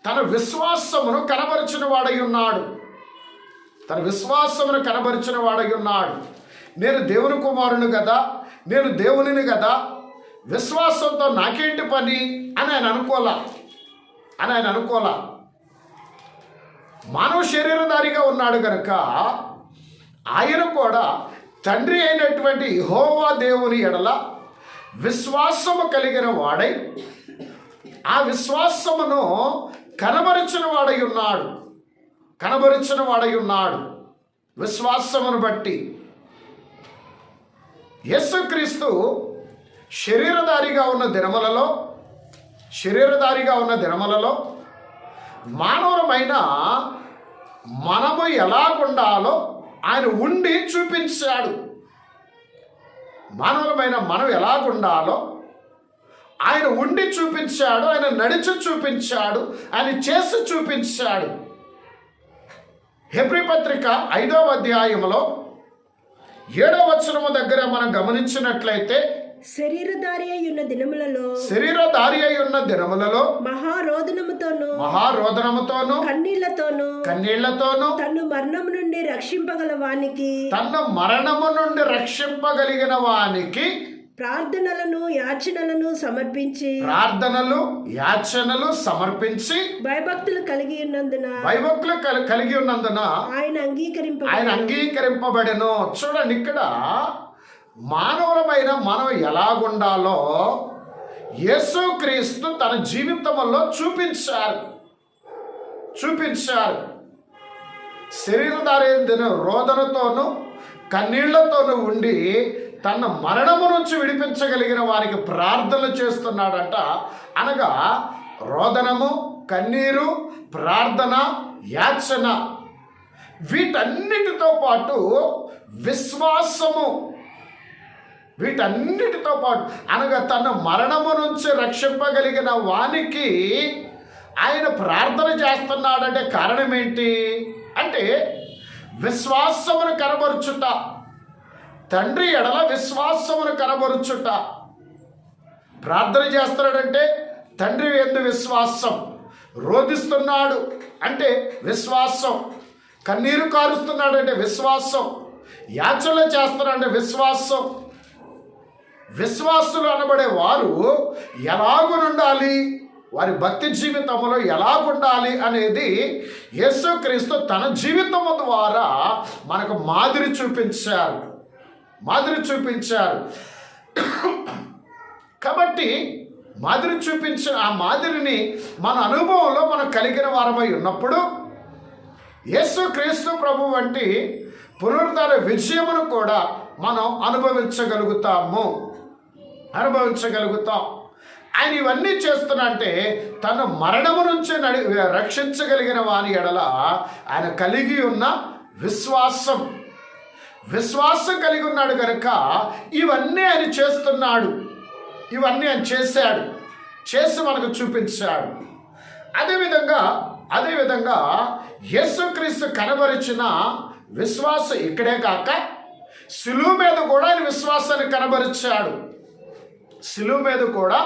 తన విశ్వాసమును కనబరిచిన వాడై ఉన్నాడు. తన విశ్వాసమును కనబరిచిన వాడై ఉన్నాడు. నేను దేవుని కుమారుని కదా, నేను దేవునిని కదా, విశ్వాసంతో నాకేంటి పని అని ఆయన అనుకోలా. మానవ శరీరధారిగా ఉన్నాడు కనుక ఆయన కూడా తండ్రి అయినటువంటి యెహోవా దేవుని ఎడల విశ్వాసము కలిగిన వాడై ఆ విశ్వాసమును కనబరిచిన వాడై ఉన్నాడు. విశ్వాసమును బట్టి యేసుక్రీస్తు శరీరధారిగా ఉన్న దినములలో మానవులమైన మనము ఎలాగుండాలో ఆయన ఉండి చూపించాడు. మానవులమైన మనం ఎలాగుండాలో ఆయన ఉండి చూపించాడు, ఆయన నడిచి చూపించాడు, ఆయన చేసి చూపించాడు. హెబ్రీ పత్రిక 5వ అధ్యాయంలో 7వ వచనము దగ్గర మనం గమనించినట్లయితే, శరీరధారి అయి ఉన్న దినములలో మహారోదనముతోను కన్నీళ్లతోను తన్ను మరణము నుండి రక్షింపగలిగిన వానికి ప్రార్థనలు యాచనలు సమర్పించి భయభక్తులు కలిగి ఉన్నందున ఆయన అంగీకరింపబడెను. చూడండి, ఇక్కడ మానవులమైన మనం ఎలాగుండాలో యేసుక్రీస్తు తన జీవితంలో చూపించారు. శరీరధారైన రోదనతోనూ కన్నీళ్లతోనూ ఉండి తన మరణము నుంచి విడిపించగలిగిన వారికి ప్రార్థనలు చేస్తున్నాడట. అనగా రోదనము, కన్నీరు, ప్రార్థన, యాచన, వీటన్నిటితో పాటు విశ్వాసము, వీటన్నిటితో పాటు అనగా తన మరణము నుంచి రక్షింపగలిగిన వానికి ఆయన ప్రార్థన చేస్తున్నాడంటే కారణం ఏంటి అంటే విశ్వాసమును కనబరుచుట, తండ్రి ఎడల విశ్వాసమును కనబరుచుట. ప్రార్థన చేస్తున్నాడంటే తండ్రి యందు విశ్వాసం, రోధిస్తున్నాడు అంటే విశ్వాసం, కన్నీరు కారుస్తున్నాడంటే విశ్వాసం, యాచనలు చేస్తున్నాడంటే విశ్వాసం. విశ్వాసులు అనబడే వారు ఎలాగుండాలి, వారి భక్తి జీవితంలో ఎలాగుండాలి అనేది యేసుక్రీస్తు తన జీవితము ద్వారా మనకు మాదిరి చూపించారు. కాబట్టి మాదిరి చూపించిన ఆ మాదిరిని మన అనుభవంలో మనం కలిగిన వారమై ఉన్నప్పుడు యేసుక్రీస్తు ప్రభు వంటి పునరుద్ధరణ విజయమును కూడా మనం అనుభవించగలుగుతాం. ఆయన ఇవన్నీ చేస్తున్నంటే తన మరణము నుంచి రక్షించగలిగిన వాని ఎడల ఆయన కలిగి ఉన్న విశ్వాసం కలిగి ఉన్నాడు కనుక ఇవన్నీ ఆయన చేస్తున్నాడు, ఇవన్నీ ఆయన చేసి మనకు చూపించాడు. అదేవిధంగా యేసుక్రీస్తు కనబరిచిన విశ్వాసం ఇక్కడే కాక శిలువ మీద కూడా ఆయన విశ్వాసాన్ని కనబరిచాడు. శిలువ మీద కూడా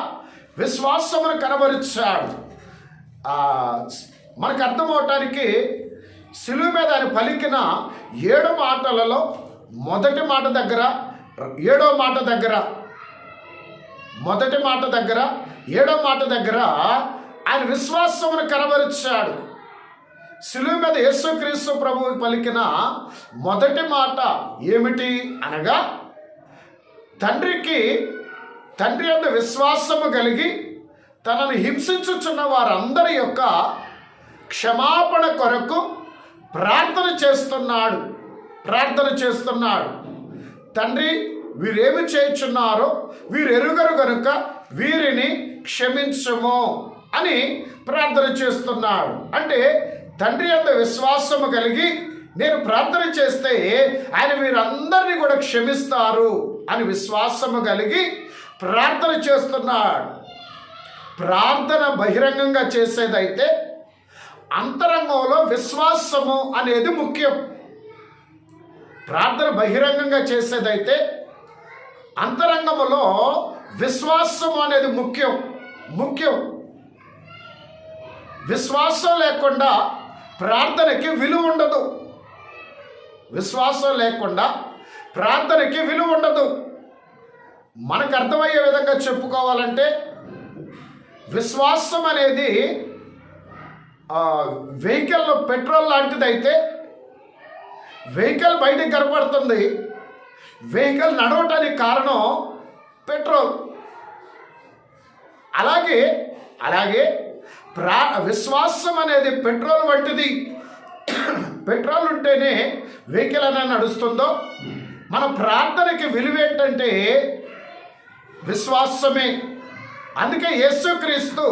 విశ్వాసమును కనబరిచాడు. మనకు అర్థమవటానికి శిలువ మీద ఆయన పలికిన 7 మాటలలో మొదటి మాట దగ్గర 7వ మాట దగ్గర ఆయన విశ్వాసమును కనబరిచాడు. శిలువ మీద యేసుక్రీస్తు ప్రభువు పలికిన మొదటి మాట ఏమిటి అనగా తండ్రి యందు విశ్వాసము కలిగి తనను హింసించుచున్న వారందరి యొక్క క్షమాపణ కొరకు ప్రార్థన చేస్తున్నాడు. తండ్రి, వీరేమి చేయుచున్నారో వీరెరుగరు గనుక వీరిని క్షమించుము అని ప్రార్థన చేస్తున్నాడు. అంటే తండ్రి యందు విశ్వాసము కలిగి నేను ప్రార్థన చేస్తే ఆయన వీరందరినీ కూడా క్షమిస్తారు అని విశ్వాసము కలిగి ప్రార్థన చేస్తున్నాడు. ప్రార్థన బహిరంగంగా చేసేదైతే అంతరంగంలో విశ్వాసము అనేది ముఖ్యం. ప్రార్థన బహిరంగంగా చేసేదైతే అంతరంగములో విశ్వాసము అనేది ముఖ్యం. విశ్వాసం లేకుండా ప్రార్థనకి విలువ ఉండదు. మనకు అర్థమయ్యే విధంగా చెప్పుకోవాలంటే విశ్వాసం అనేది వెహికల్లో పెట్రోల్ లాంటిదైతే వెహికల్ బయటికి కనపడుతుంది. వెహికల్ నడవటానికి కారణం పెట్రోల్. అలాగే విశ్వాసం అనేది పెట్రోల్ వంటిది. పెట్రోల్ ఉంటేనే వెహికల్ అనేది నడుస్తుందో, మన ప్రార్థనకి విలువ ఏంటంటే విశ్వాసమే. అందుకే యేసుక్రీస్తు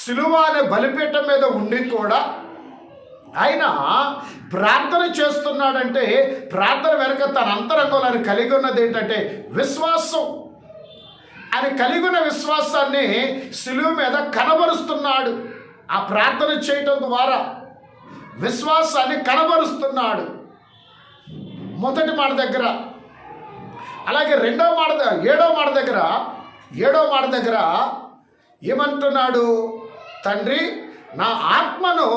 సిలువ అనే బలిపీఠం మీద ఉండి కూడా ఆయన ప్రార్థన చేస్తున్నాడంటే ప్రార్థన వెనుక తన అంతరంగంలో కలిగి ఉన్నది ఏంటంటే విశ్వాసం. ఆయన కలిగి ఉన్న విశ్వాసాన్ని సిలువ మీద కనబరుస్తున్నాడు. ఆ ప్రార్థన చేయటం ద్వారా విశ్వాసాన్ని కనబరుస్తున్నాడు మొదటి మాట దగ్గర. అలాగే ఏడవ మాట దగ్గర ఏమంటున్నాడు? తండ్రి, నా ఆత్మను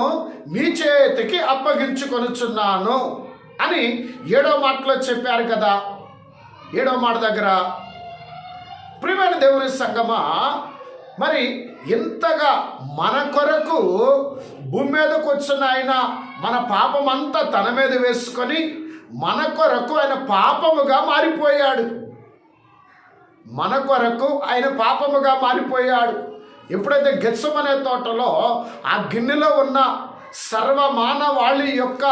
నీ చేతికి అప్పగించుకొనుచున్నాను అని 7వ మాటలో చెప్పారు కదా. 7వ మాట దగ్గర ప్రియమైన దేవుని సంగమా, మరి ఇంతగా మన కొరకు భూమి మీదకు వచ్చిన ఆయన మన పాపమంతా తన మీద వేసుకొని మన కొరకు ఆయన పాపముగా మారిపోయాడు. మన కొరకు ఆయన పాపముగా మారిపోయాడు. ఎప్పుడైతే గెత్సెమనే తోటలో ఆ గిన్నెలో ఉన్న సర్వమానవాళి యొక్క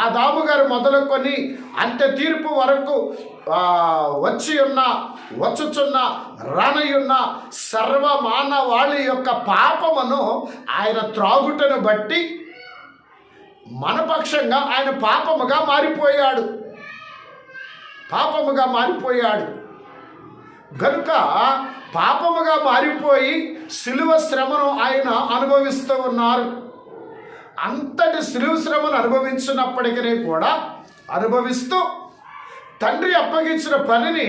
ఆదాము గారు మొదలుకొని అంత్య తీర్పు వరకు వచ్చుచున్న రానయున్న సర్వమానవాళి యొక్క పాపమును ఆయన త్రాగుటను బట్టి మన పక్షంగా ఆయన పాపముగా మారిపోయాడు. గనుక పాపముగా మారిపోయి సిలువ శ్రమను ఆయన అనుభవిస్తూ ఉన్నారు. అంతటి సిలువ శ్రమను అనుభవించినప్పటికీ కూడా అనుభవిస్తూ తండ్రి అప్పగించిన పనిని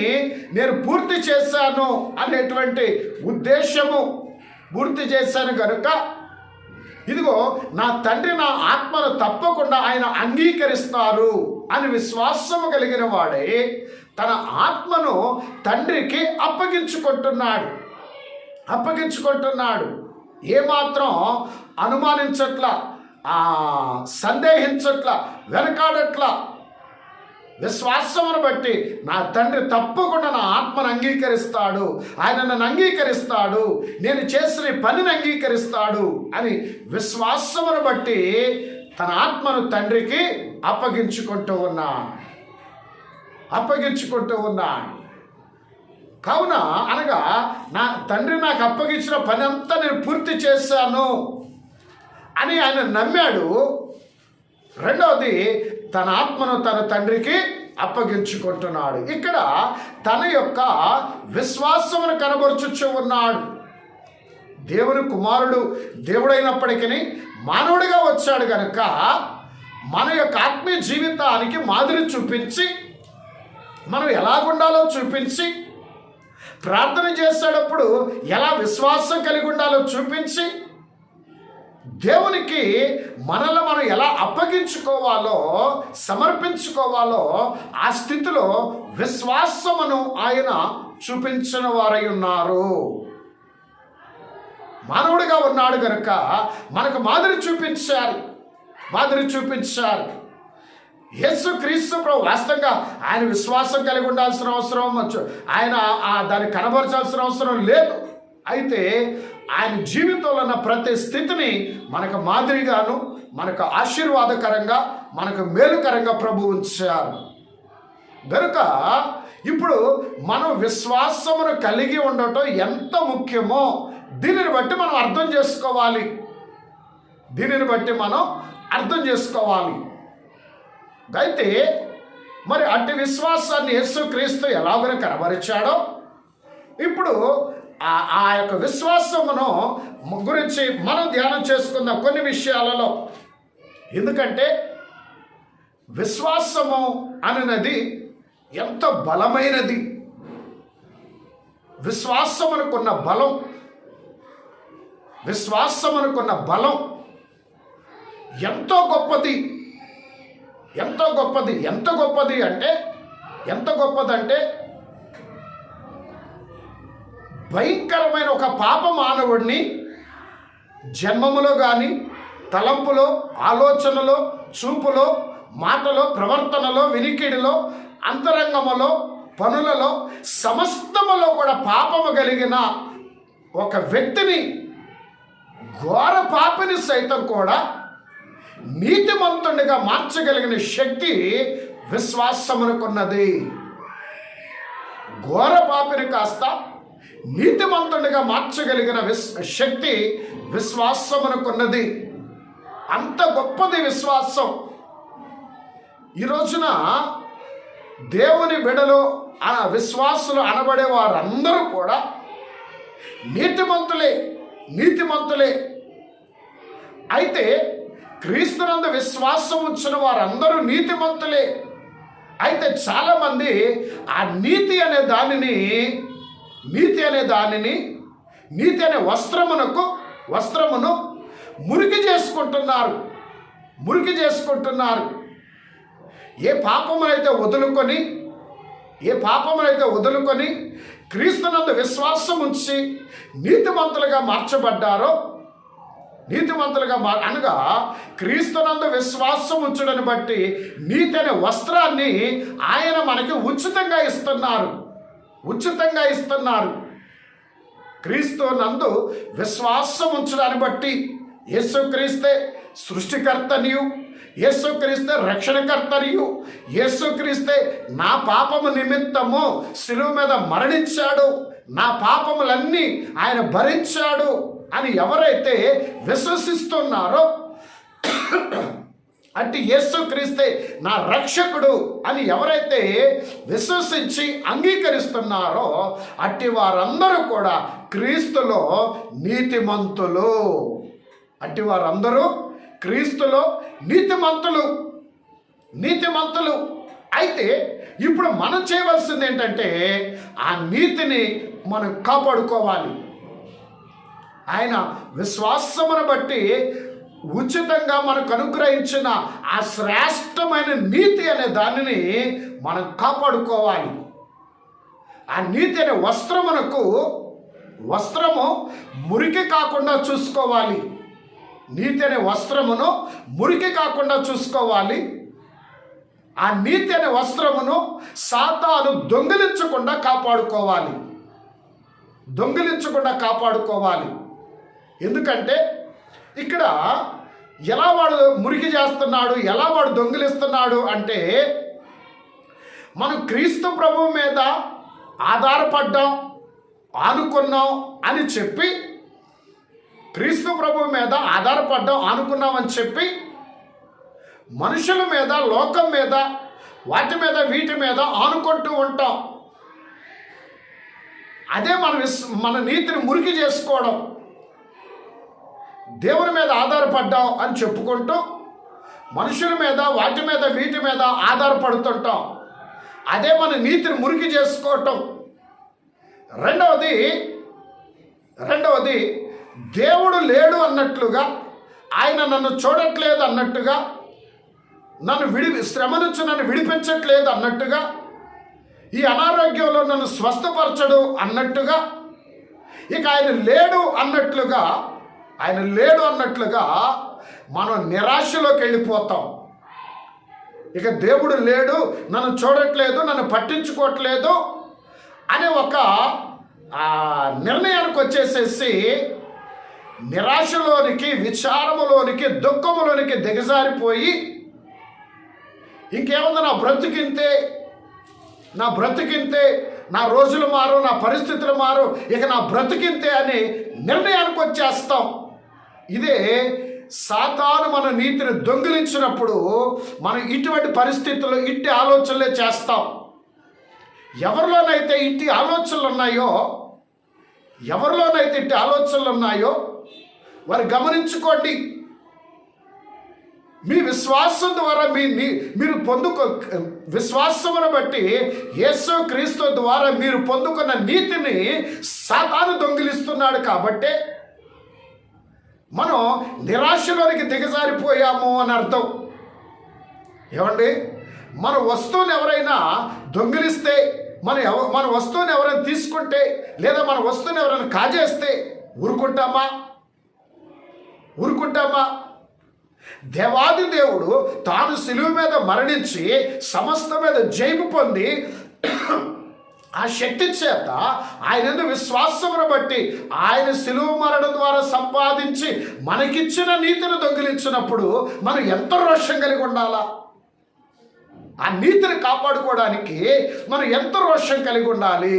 నేను పూర్తి చేశాను అనేటువంటి ఉద్దేశము పూర్తి చేశాను కనుక ఇదిగో నా తండ్రి నా ఆత్మను తప్పకుండా ఆయన అంగీకరిస్తారు అని విశ్వాసము కలిగిన వాడే తన ఆత్మను తండ్రికి అప్పగించుకుంటున్నాడు. ఏమాత్రం అనుమానించట్లా, సందేహించట్లా, వెనకాడట్లా. విశ్వాసమును బట్టి నా తండ్రి తప్పకుండా నా ఆత్మను అంగీకరిస్తాడు, ఆయన నన్ను అంగీకరిస్తాడు, నేను చేసిన పనిని అంగీకరిస్తాడు అని విశ్వాసమును బట్టి తన ఆత్మను తండ్రికి అప్పగించుకుంటూ ఉన్నాడు. కావున అనగా నా తండ్రి నాకు అప్పగించిన పని అంతా నేను పూర్తి చేశాను అని ఆయన నమ్మాడు. రెండవది తన ఆత్మను తన తండ్రికి అప్పగించుకుంటున్నాడు. ఇక్కడ తన యొక్క విశ్వాసమును కనబరుచుచూ ఉన్నాడు. దేవుని కుమారుడు దేవుడైనప్పటికీ మానవుడిగా వచ్చాడు కనుక మన యొక్క ఆత్మీయ జీవితానికి మాదిరి చూపించి మనం ఎలాగుండాలో చూపించి ప్రార్థన చేసేటప్పుడు ఎలా విశ్వాసం కలిగి ఉండాలో చూపించి దేవునికి మనల్ని మనం ఎలా అప్పగించుకోవాలో సమర్పించుకోవాలో ఆ స్థితిలో విశ్వాసమును ఆయన చూపించిన వారై ఉన్నారు. మానవుడిగా ఉన్నాడు కనుక మనకు మాదిరి చూపించారు. యేసుక్రీస్తు ప్రభు వాస్తవంగా ఆయన విశ్వాసం కలిగి ఉండాల్సిన అవసరం, ఆయన దాన్ని కనబరచాల్సిన అవసరం లేదు. అయితే ఆయన జీవితంలో ఉన్న ప్రతి స్థితిని మనకు మాదిరిగాను మనకు ఆశీర్వాదకరంగా మనకు మేలుకరంగా ప్రభు ఉంచారు. కనుక ఇప్పుడు మనం విశ్వాసమును కలిగి ఉండటం ఎంత ముఖ్యమో దీనిని బట్టి మనం అర్థం చేసుకోవాలి. అయితే మరి అట్టి విశ్వాసాన్ని యేసుక్రీస్తు ఎలాగో కనబరిచాడో ఇప్పుడు ఆ యొక్క విశ్వాసమును గురించి మనం ధ్యానం చేసుకుందాం కొన్ని విషయాలలో. ఎందుకంటే విశ్వాసము అనేది ఎంత బలమైనది, విశ్వాసమునకున్న బలం ఎంతో గొప్పది. ఎంత గొప్పదంటే భయంకరమైన ఒక పాప మానవుడిని జన్మములో కానీ తలంపులో ఆలోచనలో చూపులో మాటలో ప్రవర్తనలో వినికిడిలో అంతరంగములో పనులలో సమస్తములో కూడా పాపము కలిగిన ఒక వ్యక్తిని, ఘోర పాపిని సైతం కూడా నీతిమంతుడిగా మార్చగలిగిన శక్తి విశ్వాసమునకున్నది. ఘోర పాపిని కాస్త నీతిమంతుడిగా మార్చగలిగిన శక్తి విశ్వాసమునకున్నది. అంత గొప్పది విశ్వాసం. ఈ రోజున దేవుని బిడ్డలు విశ్వాసులు అనబడే వారందరూ కూడా నీతిమంతులే. అయితే క్రీస్తునందు విశ్వాసం ఉంచిన వారందరూ నీతిమంతులే. అయితే చాలామంది ఆ నీతి అనే వస్త్రమును మురికి చేసుకుంటున్నారు. ఏ పాపమునైతే వదులుకొని క్రీస్తునందు విశ్వాసం ఉంచి నీతిమంతులుగా మార్చబడ్డారో, అనగా క్రీస్తునందు విశ్వాసం ఉంచడాన్ని బట్టి నీతి అనే వస్త్రాన్ని ఆయన మనకి ఉచితంగా ఇస్తున్నారు. క్రీస్తునందు విశ్వాసం ఉంచడాన్ని బట్టి యేసుక్రీస్తే సృష్టికర్తనియు, యేసుక్రీస్తే రక్షణకర్తనియు, యేసుక్రీస్తే నా పాపము నిమిత్తము శిలువ మీద మరణించాడు, నా పాపములన్నీ ఆయన భరించాడు అని ఎవరైతే విశ్వసిస్తున్నారో, అంటే యేసుక్రీస్తే నా రక్షకుడు అని ఎవరైతే విశ్వసించి అంగీకరిస్తున్నారో అట్టి వారందరూ కూడా క్రీస్తులో నీతిమంతులు. నీతిమంతులు. అయితే ఇప్పుడు మనం చేయవలసింది ఏంటంటే ఆ నీతిని మనం కాపాడుకోవాలి. ఆయన విశ్వాసమును బట్టి ఉచితంగా మనకు అనుగ్రహించిన ఆ శ్రేష్టమైన నీతి అనే దానిని మనం కాపాడుకోవాలి. ఆ నీతి అనే వస్త్రము మురికి కాకుండా చూసుకోవాలి. నీతి అనే వస్త్రమును మురికి కాకుండా చూసుకోవాలి. ఆ నీతి అనే వస్త్రమును సాతాను దొంగిలించకుండా కాపాడుకోవాలి. ఎందుకంటే ఇక్కడ ఎలా వాడు మురికి చేస్తున్నాడు, ఎలా వాడు దొంగిలిస్తున్నాడు అంటే, మనం క్రీస్తు ప్రభువు మీద ఆధారపడ్డాం, ఆనుకున్నాం అని చెప్పి, క్రీస్తు ప్రభువు మీద ఆనుకున్నామని చెప్పి మనుషుల మీద, లోకం మీద, వాటి మీద, వీటి మీద ఆనుకుంటూ ఉంటాం. అదే మన నీతిని మురికి చేసుకోవడం. దేవుని మీద ఆధారపడ్డాం అని చెప్పుకుంటూ మనుషుల మీద, వాటి మీద, వీటి మీద ఆధారపడుతుంటాం. అదే మన నీతిని మురికి చేసుకోవటం. రెండవది దేవుడు లేడు అన్నట్లుగా, ఆయన నన్ను చూడట్లేదు అన్నట్టుగా, శ్రమ నుంచి నన్ను విడిపించట్లేదు అన్నట్టుగా, ఈ అనారోగ్యంలో నన్ను స్వస్థపరచడు అన్నట్టుగా, ఇక ఆయన లేడు అన్నట్లుగా మనం నిరాశలోకి వెళ్ళిపోతాం. ఇక దేవుడు లేడు, నన్ను చూడట్లేదు, నన్ను పట్టించుకోవట్లేదు అనే ఒక నిర్ణయానికి వచ్చేసేసి నిరాశలోనికి, విచారములోనికి, దుఃఖములోనికి దిగజారిపోయి ఇంకేముంది, నా బ్రతికింతే, నా రోజులు మారు, నా పరిస్థితులు మారు, ఇక నా బ్రతికింతే అని నిర్ణయానికి వచ్చేస్తాం. ఇదే సాతాను మన నీతిని దొంగిలించినప్పుడు మనం ఇటువంటి పరిస్థితుల్లో ఇట్టి ఆలోచనలే చేస్తాం. ఎవరిలోనైతే ఇట్టి ఆలోచనలు ఉన్నాయో వారు గమనించుకోండి. మీ విశ్వాసం ద్వారా మీరు విశ్వాసమును బట్టి యేసు క్రీస్తు ద్వారా మీరు పొందుకున్న నీతిని సాతాను దొంగిలిస్తున్నాడు. కాబట్టి మనం నిరాశలోనికి దిగజారిపోయాము అని అర్థం. ఏమండి, మన వస్తువుని ఎవరైనా దొంగిలిస్తే, మన వస్తువుని ఎవరైనా తీసుకుంటే, లేదా మన వస్తువుని ఎవరైనా కాజేస్తే ఊరుకుంటామా? దేవాది దేవుడు తాను శిలువ మీద మరణించి సమస్త మీద జయము పొంది ఆ శక్తి చేత ఆయన విశ్వాసమును బట్టి ఆయన శిలువ మరణం ద్వారా సంపాదించి మనకిచ్చిన నీతిని దొంగిలించినప్పుడు మనం ఎంత రోషం కలిగి ఉండాలా? ఆ నీతిని కాపాడుకోవడానికి మనం ఎంత రోషం కలిగి ఉండాలి.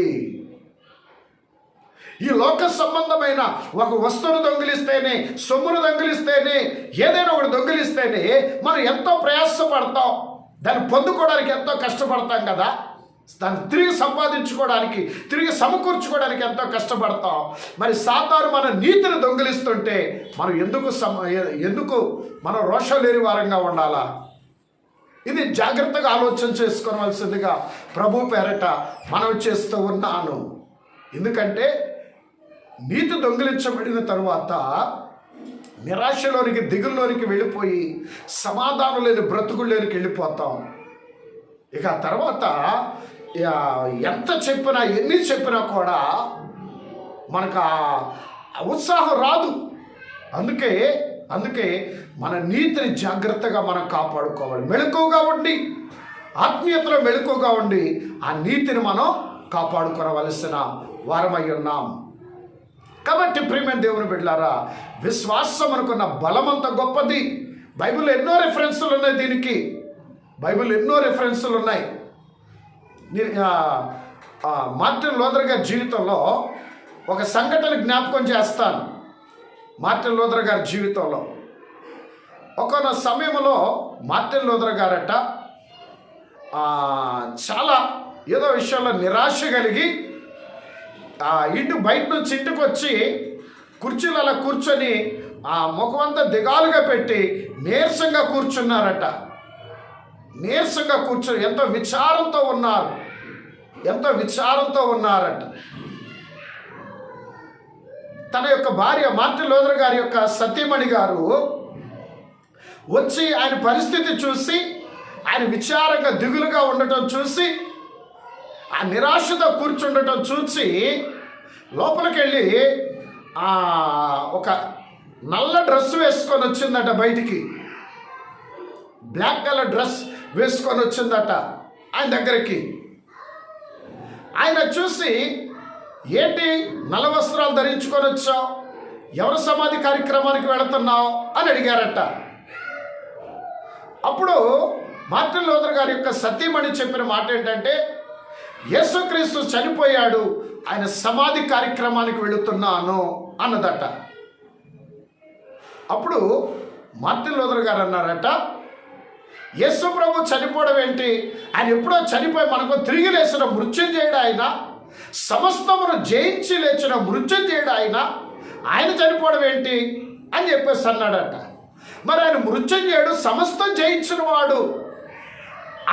ఈ లోక సంబంధమైన ఒక వస్తువును దొంగిలిస్తేనే, సొమ్మును దొంగిలిస్తేనే, ఏదైనా ఒకటి దొంగిలిస్తేనే మనం ఎంతో ప్రయాసపడతాం, దాన్ని పొందుకోవడానికి ఎంతో కష్టపడతాం కదా. దాన్ని తిరిగి సంపాదించుకోవడానికి, తిరిగి సమకూర్చుకోవడానికి ఎంతో కష్టపడతాం. మరి సాతాను మన నీతిని దొంగిలిస్తుంటే మనం ఎందుకు మనం రోషం లేని వారంగా ఉండాలా? ఇది జాగ్రత్తగా ఆలోచన చేసుకోవాల్సిందిగా ప్రభు పేరట మనం చేస్తూ ఉన్నాను. ఎందుకంటే నీతి దొంగిలించబడిన తరువాత నిరాశలోనికి, దిగుల్లోనికి వెళ్ళిపోయి సమాధానం లేని బ్రతుకుల్లోనికి వెళ్ళిపోతాం. ఇక తర్వాత ఎంత చెప్పినా, ఎన్ని చెప్పినా కూడా మనకు ఆ ఉత్సాహం రాదు. అందుకే మన నీతిని జాగ్రత్తగా మనం కాపాడుకోవాలి. మెళకువగా ఉండి, ఆత్మీయతలో మెళకువగా ఉండి ఆ నీతిని మనం కాపాడుకోవలసిన వారమై ఉన్నాం. కాబట్టి ప్రియమైన దేవుని బిడ్డలారా, విశ్వాసం అనుకున్న బలమంత గొప్పది. బైబిల్ ఎన్నో రెఫరెన్సులు ఉన్నాయి దీనికి. ఉన్నాయి. మార్టిన్ లూథర్ గారి జీవితంలో ఒక సంఘటన జ్ఞాపకం చేస్తాను. మార్టిన్ లూథర్ గారి జీవితంలో ఒకనొక సమయంలో మార్టిన్ లూథర్ గారట చాలా ఏదో విషయంలో నిరాశ కలిగి ఇంటి బయట నుంచి ఇంటికి వచ్చి కుర్చీలు అలా కూర్చొని ఆ ముఖమంతా దిగాలుగా పెట్టి నీరసంగా కూర్చున్నారట. ఎంతో విచారంతో ఉన్నారట. తన యొక్క భార్య మార్టిన్ లూథర్ గారి యొక్క సతీమణి గారు వచ్చి ఆయన పరిస్థితి చూసి, ఆయన విచారంగా దిగులుగా ఉండటం చూసి, ఆ నిరాశతో కూర్చుండటం చూసి లోపలికి వెళ్ళి ఒక నల్ల డ్రెస్ వేసుకొని వచ్చిందట. బయటికి బ్లాక్ కలర్ డ్రెస్ వేసుకొని వచ్చిందట ఆయన దగ్గరికి. ఆయన చూసి, ఏంటి నల్ల వస్త్రాలు ధరించుకొని వచ్చావు, ఎవరి సమాధి కార్యక్రమానికి వెళుతున్నావు అని అడిగారట. అప్పుడు మార్టిన్ లూథర్ గారి యొక్క సతీమణి చెప్పిన మాట ఏంటంటే, యేసుక్రీస్తు చనిపోయాడు, ఆయన సమాధి కార్యక్రమానికి వెళుతున్నాను అన్నదట. అప్పుడు మార్టిన్ లూథర్ గారు అన్నారట, యేసు ప్రభు చనిపోవడం ఏంటి, ఆయన ఎప్పుడో చనిపోయి మనకు తిరిగి లేచిన మృత్యుంజయుడు ఆయన, సమస్తమును జయించి లేచిన మృత్యుంజయుడు ఆయన చనిపోవడం ఏంటి అని చెప్పేసి అన్నాడట. మరి ఆయన మృత్యుంజయుడు, సమస్తం జయించిన వాడు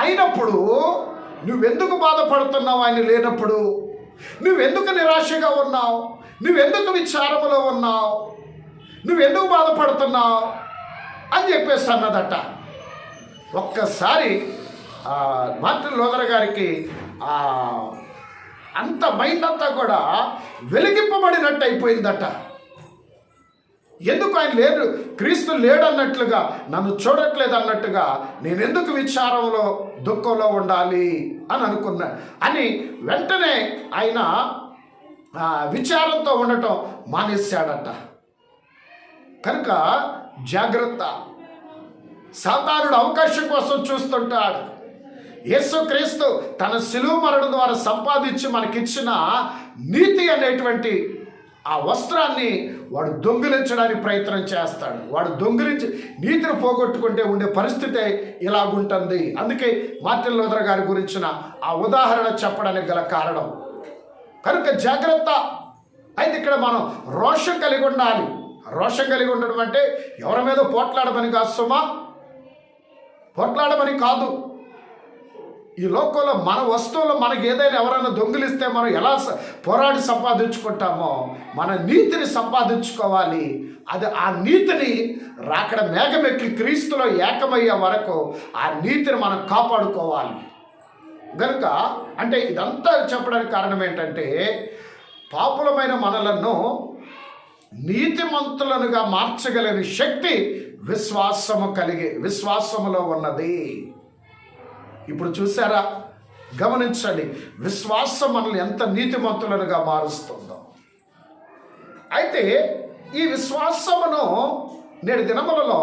అయినప్పుడు నువ్వెందుకు బాధపడుతున్నావు? ఆయన లేనప్పుడు నువ్వెందుకు నిరాశగా ఉన్నావు? నువ్వెందుకు విచారములో ఉన్నావు? నువ్వెందుకు బాధపడుతున్నావు అని చెప్పేసి అన్నదట. ఒక్కసారి మార్టిన్ లూథర్ గారికి అంత మైండ్ అంతా కూడా వెలిగింపబడినట్టు అయిపోయిందట. ఎందుకు ఆయన లేడు, క్రీస్తు లేడన్నట్లుగా, నన్ను చూడట్లేదు అన్నట్టుగా నేను ఎందుకు విచారంలో, దుఃఖంలో ఉండాలి అని అనుకున్నా అని వెంటనే ఆయన విచారంతో ఉండటం మానేశాడట. కనుక జాగ్రత్త. సాతానుడు అవకాశం కోసం చూస్తుంటాడు. యేసుక్రీస్తు తన శిలువ మరణం ద్వారా సంపాదించి మనకిచ్చిన నీతి అనేటువంటి ఆ వస్త్రాన్ని వాడు దొంగిలించడానికి ప్రయత్నం చేస్తాడు. వాడు దొంగిలించి నీతిని పోగొట్టుకుంటే ఉండే పరిస్థితి ఇలాగుంటుంది. అందుకే మార్టిన్ లూథర్ గారి గురించిన ఆ ఉదాహరణ చెప్పడానికి గల కారణం. కనుక జాగ్రత్త. అయితే ఇక్కడ మనం రోషం కలిగి ఉండాలి. రోషం కలిగి ఉండడం అంటే ఎవరి మీద పోట్లాడమని కాదు సుమా, పోట్లాడమని కాదు. ఈ లోకంలో మన వస్తువులు మనకి ఏదైనా ఎవరైనా దొంగిలిస్తే మనం ఎలా పోరాడి సంపాదించుకుంటామో మన నీతిని సంపాదించుకోవాలి. అది ఆ నీతిని రాకడ మేఘమెక్కి క్రీస్తులో ఏకమయ్యే వరకు ఆ నీతిని మనం కాపాడుకోవాలి. కనుక అంటే ఇదంతా చెప్పడానికి కారణం ఏంటంటే, పాపులమైన మనలను నీతిమంతులనుగా మార్చగలిగిన శక్తి విశ్వాసములో ఉన్నది. ఇప్పుడు చూసారా, గమనించండి, విశ్వాసం మనల్ని ఎంత నీతిమంతులనుగా మారుస్తుందో. అయితే ఈ విశ్వాసమును నేటి దినములలో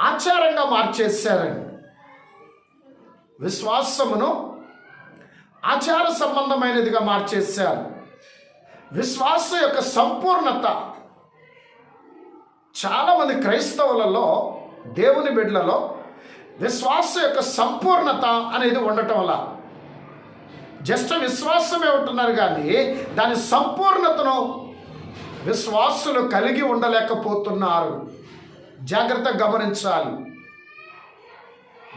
ఆచారంగా మార్చేశారండి. విశ్వాసమును ఆచార సంబంధమైనదిగా మార్చేశారు. విశ్వాసం యొక్క సంపూర్ణత చాలామంది క్రైస్తవులలో, దేవుని బిడ్డలలో విశ్వాసం యొక్క సంపూర్ణత అనేది ఉండటం వల్ల జస్ట్ విశ్వాసమే ఉంటున్నారు, కానీ దాని సంపూర్ణతను విశ్వాసులు కలిగి ఉండలేకపోతున్నారు. జాగ్రత్తగా గమనించాలి.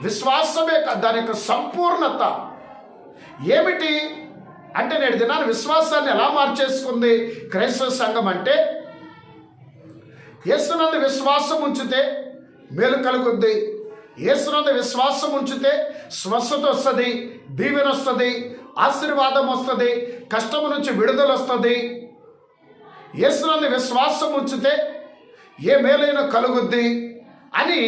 విశ్వాసమే దాని యొక్క సంపూర్ణత ఏమిటి అంటే, నేటి దినాన్ని విశ్వాసాన్ని ఎలా మార్చేసుకుంది క్రైస్తవ సంఘం అంటే, యేసునందు విశ్వాసం ఉంచితే మేలు కలుగుద్ది, యేసునందు విశ్వాసం ఉంచితే స్వస్థత వస్తుంది, దీవెన వస్తుంది, ఆశీర్వాదం వస్తుంది, కష్టం నుంచి విడుదల వస్తుంది, యేసునందు విశ్వాసం ఉంచితే ఏ మేలైనా కలుగుద్ది అని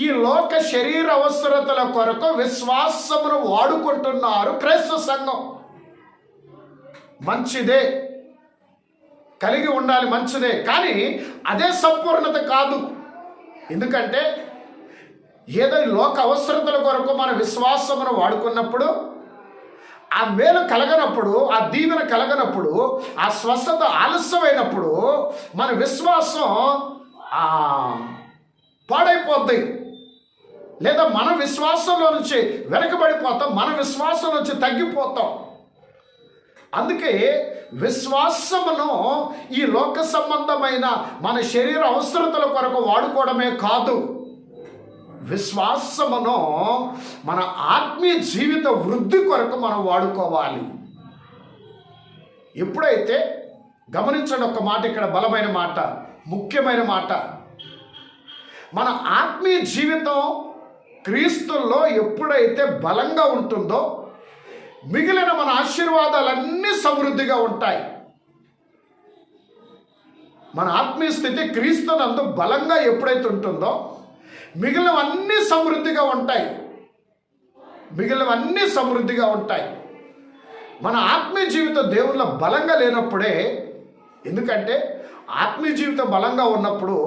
ఈ లోక శరీర అవసరతల కొరకు విశ్వాసమును వాడుకుంటున్నారు క్రైస్తవ సంఘం. మంచిదే, కలిగి ఉండాలి, మంచిదే, కానీ అదే సంపూర్ణత కాదు. ఎందుకంటే ఏదో లోక అవసరతల కొరకు మన విశ్వాసమును వాడుకున్నప్పుడు ఆ మేలు కలగనప్పుడు, ఆ దీవెన కలగనప్పుడు, ఆ స్వస్థత ఆలస్యమైనప్పుడు మన విశ్వాసం పాడైపోద్ది, లేదా మన విశ్వాసంలో నుంచి వెనకబడిపోతాం, మన విశ్వాసం నుంచి తగ్గిపోతాం. అందుకే విశ్వాసమును ఈ లోక సంబంధమైన మన శరీర అవసరతల కొరకు వాడుకోవడమే కాదు, విశ్వాసమును మన ఆత్మీయ జీవిత వృద్ధి కొరకు మనం వాడుకోవాలి. ఎప్పుడైతే, గమనించండి ఒక మాట, ఇక్కడ బలమైన మాట, ముఖ్యమైన మాట, మన ఆత్మీయ జీవితం క్రీస్తుల్లో ఎప్పుడైతే బలంగా ఉంటుందో మిగిలిన మన ఆశీర్వాదాలన్నీ సమృద్ధిగా ఉంటాయి. మన ఆత్మీయ స్థితి క్రీస్తునందు బలంగా ఎప్పుడైతే ఉంటుందో మిగిలినవన్నీ సమృద్ధిగా ఉంటాయి, మిగిలినవన్నీ సమృద్ధిగా ఉంటాయి. మన ఆత్మీయ జీవితం దేవుళ్ళ బలంగా లేనప్పుడే, ఎందుకంటే ఆత్మీయ జీవితం బలంగా ఉన్నప్పుడు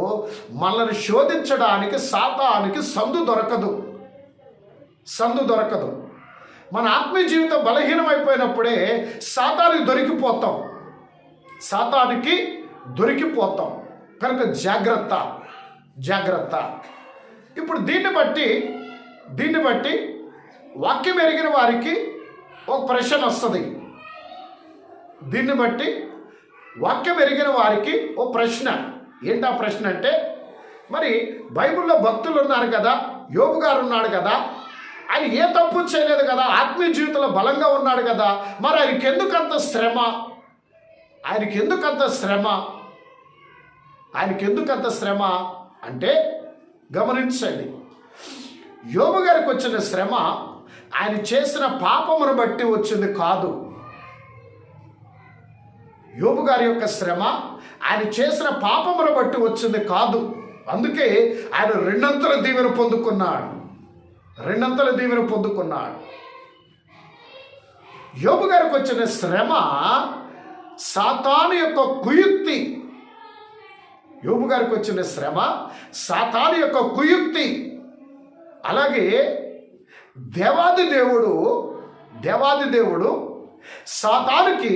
మనల్ని శోధించడానికి సాతానికి సందు దొరకదు. మన ఆత్మీయ జీవితం బలహీనమైపోయినప్పుడే సాతానికి దొరికిపోతాం. కనుక జాగ్రత్త. ఇప్పుడు దీన్ని బట్టి వాక్యం ఎరిగిన వారికి ఒక ప్రశ్న వస్తుంది. దీన్ని బట్టి వాక్యం ఎరిగిన వారికి ఓ ప్రశ్న. ఏంటా ప్రశ్న అంటే, మరి బైబిల్లో భక్తులు ఉన్నారు కదా, యోబు గారు ఉన్నాడు కదా, ఆయన ఏ తప్పు చేయలేదు కదా, ఆత్మీయ జీవితంలో బలంగా ఉన్నాడు కదా, మరి ఆయనకి ఎందుకంత శ్రమ అంటే, గమనించండి, యోబు గారికి వచ్చిన శ్రమ ఆయన చేసిన పాపమును బట్టి వచ్చింది కాదు. యోబు గారి యొక్క శ్రమ ఆయన చేసిన పాపమును బట్టి వచ్చింది కాదు. అందుకే ఆయన రెండంతల దీవెన పొందుకున్నాడు. యోబు గారికి వచ్చిన శ్రమ సాతాను యొక్క కుయుక్తి. యోబు గారికి వచ్చిన శ్రమ సాతాను యొక్క కుయుక్తి. అలాగే దేవాది దేవుడు సాతానుకి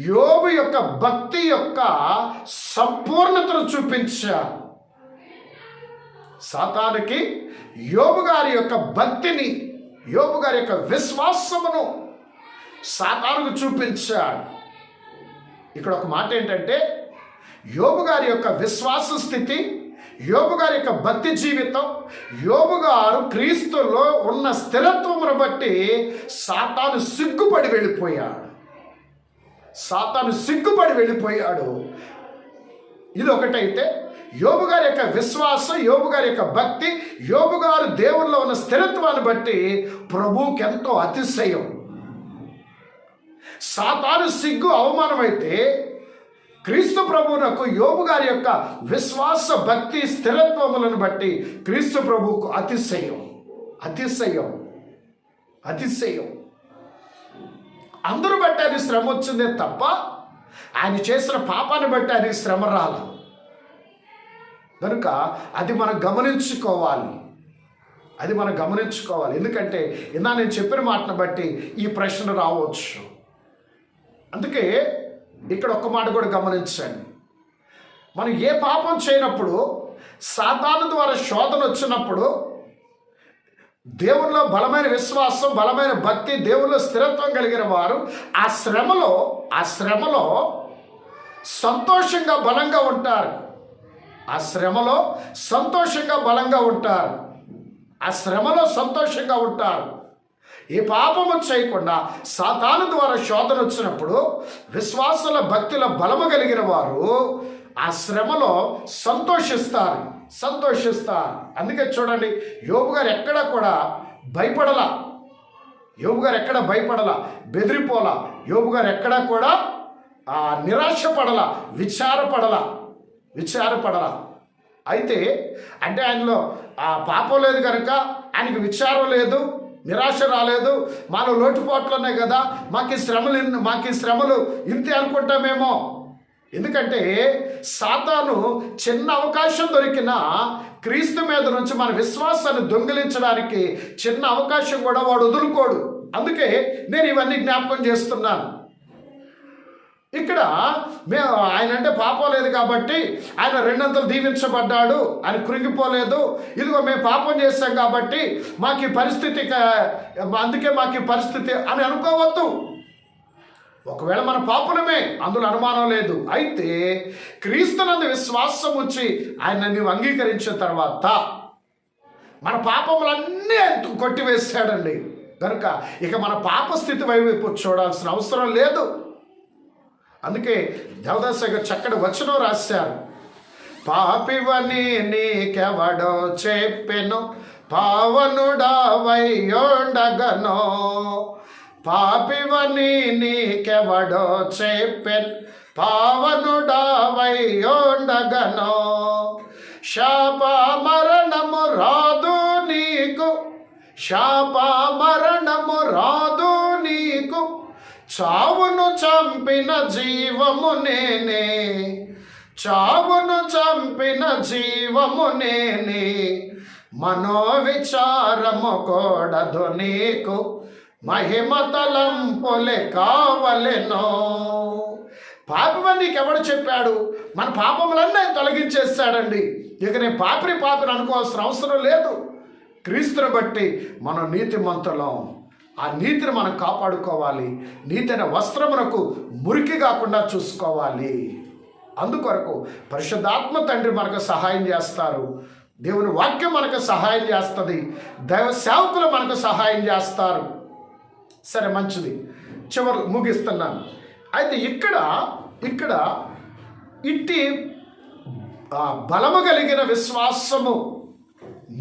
యోబు యొక్క భక్తి యొక్క సంపూర్ణతను చూపించారు. సాతానుకి యోబు గారి యొక్క భక్తిని, యోబు గారి యొక్క విశ్వాసమును సాతానుకు చూపించాడు. ఇక్కడ ఒక మాట ఏంటంటే, యోబు గారి యొక్క విశ్వాస స్థితి, యోబు గారి యొక్క భక్తి జీవితం, యోబు గారు క్రీస్తులో ఉన్న స్థిరత్వమును బట్టి సాతాను సిగ్గుపడి వెళ్ళిపోయాడు. ఇది ఒకటైతే, యోబు గారి యొక్క విశ్వాసం, యోబు గారి యొక్క భక్తి, యోబు గారు దేవుల్లో ఉన్న స్థిరత్వాన్ని బట్టి ప్రభువుకి ఎంతో అతిశయం. సాతాను సిగ్గు అవమానమైతే, క్రీస్తు ప్రభువునకు యోబు గారి యొక్క విశ్వాస భక్తి స్థిరత్వములను బట్టి క్రీస్తు ప్రభువుకు అతిశయం. అందరూ బట్టి ఆయన శ్రమ వచ్చిందే తప్ప ఆయన చేసిన పాపాన్ని బట్టి ఆయనకి శ్రమ రాల. కనుక అది మనం గమనించుకోవాలి. అది మనం గమనించుకోవాలి. ఎందుకంటే ఇందా నేను చెప్పిన మాటను బట్టి ఈ ప్రశ్న రావచ్చు. అందుకే ఇక్కడ ఒక్క మాట కూడా గమనించండి. మనం ఏ పాపం చేయనప్పుడు సాతాను ద్వారా శోధన వచ్చినప్పుడు దేవునిలో బలమైన విశ్వాసం, బలమైన భక్తి, దేవునిలో స్థిరత్వం కలిగిన వారు ఆ శ్రమలో సంతోషంగా బలంగా ఉంటారు. ఆ శ్రమలో సంతోషంగా బలంగా ఉంటారు. ఆ శ్రమలో సంతోషంగా ఉంటారు. ఈ పాపము చేయకుండా సాతాను ద్వారా శోధన వచ్చినప్పుడు విశ్వాసుల భక్తుల బలము కలిగిన వారు ఆ శ్రమలో సంతోషిస్తారు. అందుకే చూడండి, యోబు గారు ఎక్కడ కూడా భయపడలా. బెదిరిపోలా. యోబు గారు ఎక్కడ కూడా నిరాశపడలా, విచారపడలా. అయితే అంటే ఆయనలో పాపం లేదు కనుక ఆయనకి విచారం లేదు, నిరాశ రాలేదు. మాలో లోటుపాట్లు ఉన్నాయి కదా, మాకు ఈ శ్రమలు ఇంతే అనుకుంటామేమో. ఎందుకంటే సాతాను చిన్న అవకాశం దొరికినా క్రీస్తు మీద నుంచి మన విశ్వాసాన్ని దొంగిలించడానికి చిన్న అవకాశం కూడా వాడు వదులుకోడు. అందుకే నేను ఇవన్నీ జ్ఞాపకం చేస్తున్నాను. ఇక్కడ ఆయన అంటే పాపం లేదు కాబట్టి ఆయన 200 దీవించబడ్డాడు, ఆయన కృంగిపోలేదు. ఇదిగో మేము పాపం చేశాం కాబట్టి మాకు ఈ పరిస్థితి, అందుకే మాకు ఈ పరిస్థితి అని అనుకోవద్దు. ఒకవేళ మన పాపనమే, అందులో అనుమానం లేదు. అయితే క్రీస్తునందు విశ్వాసం ఉంచి ఆయన నీవు అంగీకరించిన తర్వాత మన పాపములన్నీ కొట్టివేశాడండి. కనుక ఇక మన పాప స్థితి వైపు చూడాల్సిన అవసరం లేదు. అందుకే దేవదాసు గారు చక్కటి వచనం రాశారు. పాపివని నీకెవడో చెప్పెను, పావనుడావై ఉండగనో. పాపివని నీకెవడో చెప్పెను, పావనుడావై ఉండగనో. శాప మరణము రాదు నీకు, చావును చంపిన జీవము నేనే, మనోవిచారము కూడదు నీకు, మహిమ తలంపులే కావలెనో. పాపమని నీకెవడు చెప్పాడు? మన పాపములన్నీ తొలగించేస్తాడండి. ఇక నేను పాపిని అనుకోవాల్సిన అవసరం లేదు. క్రీస్తుని బట్టి మనం నీతిమంతులం. ఆ నీతిని మనం కాపాడుకోవాలి. నీతిని వస్త్రమునకు మురికి కాకుండా చూసుకోవాలి. అందుకొరకు పరిశుద్ధాత్మ తండ్రి మనకు సహాయం చేస్తారు. దేవుని వాక్యం మనకు సహాయం చేస్తుంది. దైవ సేవకులు మనకు సహాయం చేస్తారు. సరే, మంచిది. చివరి ముగిస్తున్నాను. అయితే ఇక్కడ ఇట్టి బలము కలిగిన విశ్వాసము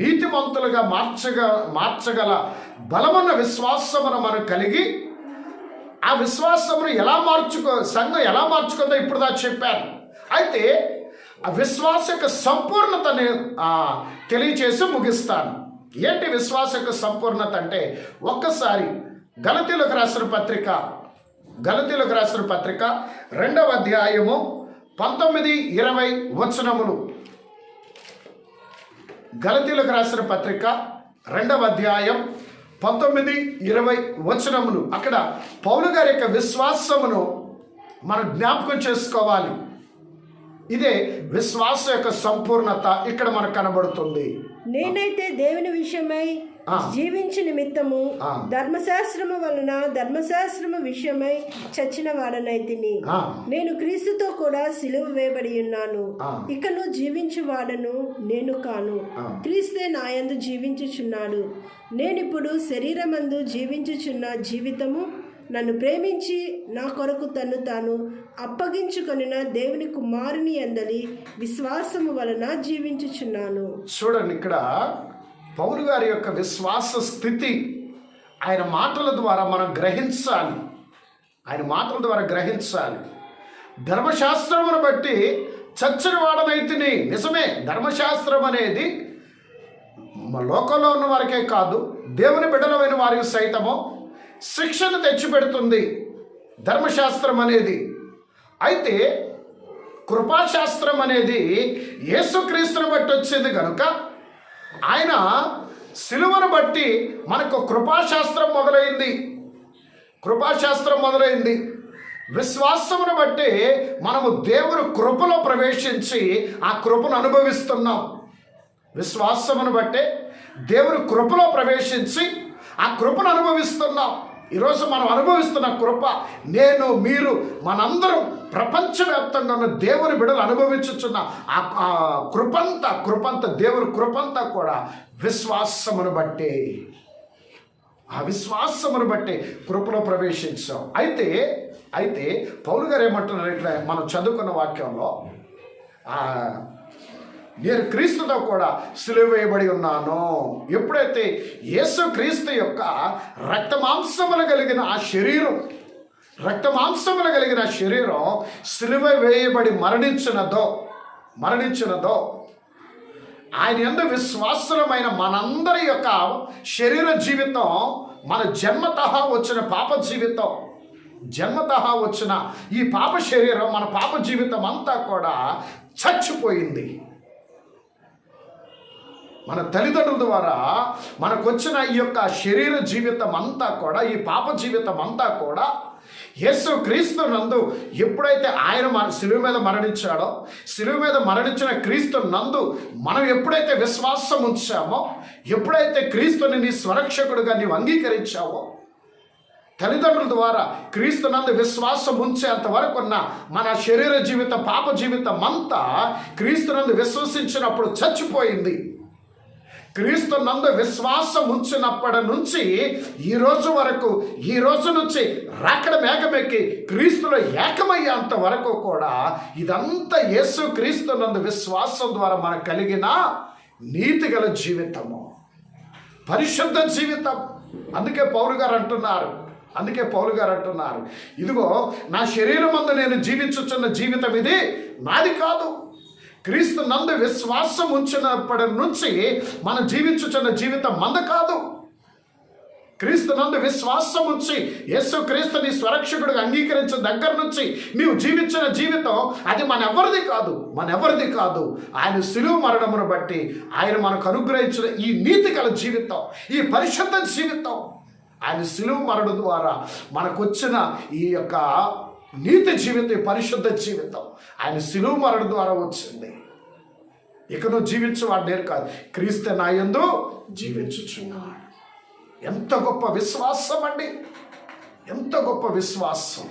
నీతిమంతులుగా మార్చగల బలమున్న విశ్వాసమును మనం కలిగి ఆ విశ్వాసమును సంఘం ఎలా మార్చుకుందో ఇప్పుడు దాకా చెప్పాను. అయితే ఆ విశ్వాస యొక్క సంపూర్ణతని తెలియచేసి ముగిస్తాను. ఏంటి విశ్వాస యొక్క సంపూర్ణత అంటే, ఒక్కసారి గలతీయులకు రాసిన పత్రిక 2వ అధ్యాయము 19-20 వచనములు. గలతీయులకు రాసిన పత్రిక 2వ అధ్యాయం 19-20 వచనములు. అక్కడ పౌలు గారి యొక్క విశ్వాసమును మనం జ్ఞాపకం చేసుకోవాలి. ఇదే విశ్వాస యొక్క సంపూర్ణత ఇక్కడ మనకు కనబడుతుంది. నేనైతే దేవుని విషయమై జీవించు నిమిత్తము ధర్మశాస్త్రము వలన ధర్మశాస్త్రము విషయమై చచ్చిన వాడనైతిని. నేను క్రీస్తుతో కూడా సిలువ వేయబడి ఉన్నాను. ఇకను జీవించు వాడను నేను కాను, క్రీస్తే నాయందు జీవించుచున్నాడు. నేనిప్పుడు శరీరమందు జీవించుచున్న జీవితము నన్ను ప్రేమించి నా కొరకు తను తాను అప్పగించుకొనిన దేవుని కుమారుని యందలి విశ్వాసము వలన జీవించుచున్నాను. చూడండి, ఇక్కడ పౌలు గారి యొక్క విశ్వాస స్థితి ఆయన మాటల ద్వారా మనం గ్రహించాలి. ధర్మశాస్త్రమును బట్టి చచ్చిన వాడనైతిని. నిజమే, ధర్మశాస్త్రం అనేది లోకంలో ఉన్న వారికే కాదు, దేవుని బిడ్డలమైన వారికి సైతము శిక్షను తెచ్చిపెడుతుంది ధర్మశాస్త్రం అనేది. అయితే కృపాశాస్త్రం అనేది యేసుక్రీస్తుని బట్టి వచ్చింది కనుక ఆయన సిలువను బట్టి మనకు కృపాశాస్త్రం మొదలైంది. విశ్వాసమును బట్టి మనము దేవుని కృపలో ప్రవేశించి ఆ కృపను అనుభవిస్తున్నాం. విశ్వాసమును బట్టి దేవుని కృపలో ప్రవేశించి ఆ కృపను అనుభవిస్తున్నాం. ఈరోజు మనం అనుభవిస్తున్న కృప, నేను, మీరు, మనందరం ప్రపంచవ్యాప్తంగా ఉన్న దేవుని బిడ్డలు అనుభవించుచున్న ఆ కృపంతా దేవుని కృపంతా కూడా విశ్వాసమును బట్టి, ఆ విశ్వాసమును బట్టి కృపలో ప్రవేశించాం. అయితే పౌలు గారు ఏమంటున్నారు, ఇట్లా మనం చదువుకున్న వాక్యంలో, నేను క్రీస్తుతో కూడా సిలువ వేయబడి ఉన్నాను. ఎప్పుడైతే యేసు క్రీస్తు యొక్క రక్తమాంసములు కలిగిన ఆ శరీరం సిలువ వేయబడి మరణించినదో ఆయన యందు విశ్వాసులమైన మనందరి యొక్క శరీర జీవితం, మన జన్మతః వచ్చిన పాప జీవితం, ఈ పాప శరీరం, మన పాప జీవితం అంతా కూడా చచ్చిపోయింది. మన తల్లిదండ్రుల ద్వారా మనకు వచ్చిన ఈ యొక్క శరీర జీవితం అంతా కూడా, ఈ పాప జీవితం అంతా కూడా యేసు క్రీస్తు నందు ఎప్పుడైతే ఆయన సిలువ మీద మరణించాడో, సిలువ మీద మరణించిన క్రీస్తు నందు మనం ఎప్పుడైతే విశ్వాసం ఉంచామో, ఎప్పుడైతే క్రీస్తుని నీ స్వరక్షకుడుగా నీవు అంగీకరించావో, తల్లిదండ్రుల ద్వారా క్రీస్తు నందు విశ్వాసం ఉంచేంత వరకు ఉన్న మన శరీర జీవితం, పాప జీవితం అంతా క్రీస్తు నందు విశ్వసించినప్పుడు చచ్చిపోయింది. క్రీస్తు నందు విశ్వాసం ఉంచినప్పటి నుంచి ఈ రోజు నుంచి రాకడ మేఘమెక్కి క్రీస్తులో ఏకమయ్యేంత వరకు కూడా ఇదంతా యేసు క్రీస్తు నందు విశ్వాసం ద్వారా మనకు కలిగిన నీతిగల జీవితము, పరిశుద్ధ జీవితం. అందుకే పౌలు గారు అంటున్నారు, ఇదిగో నా శరీరం అందు నేను జీవించుచున్న జీవితం ఇది నాది కాదు, క్రీస్తు నందు విశ్వాసం ఉంచినప్పటి నుంచి మనం జీవించుచున్న జీవితం మంద కాదు. క్రీస్తు నందు విశ్వాసం ఉంచి యేసు క్రీస్తుని స్వరక్షకుడిగా అంగీకరించిన దగ్గర నుంచి నీవు జీవించిన జీవితం అది మనెవరిది కాదు. ఆయన సిలువ మరణమును బట్టి ఆయన మనకు అనుగ్రహించిన ఈ నీతి గల జీవితం, ఈ పరిశుద్ధ జీవితం, ఆయన సిలువ మరణం ద్వారా మనకు వచ్చిన ఈ యొక్క నీతి జీవితం, పరిశుద్ధ జీవితం ఆయన సిలువ మరణం ద్వారా వచ్చింది. ఇక నువ్వు జీవించేవాడు నేను కాదు, క్రీస్తు నా యందు జీవించుచున్నాడు. ఎంత గొప్ప విశ్వాసం అండి! ఎంత గొప్ప విశ్వాసం!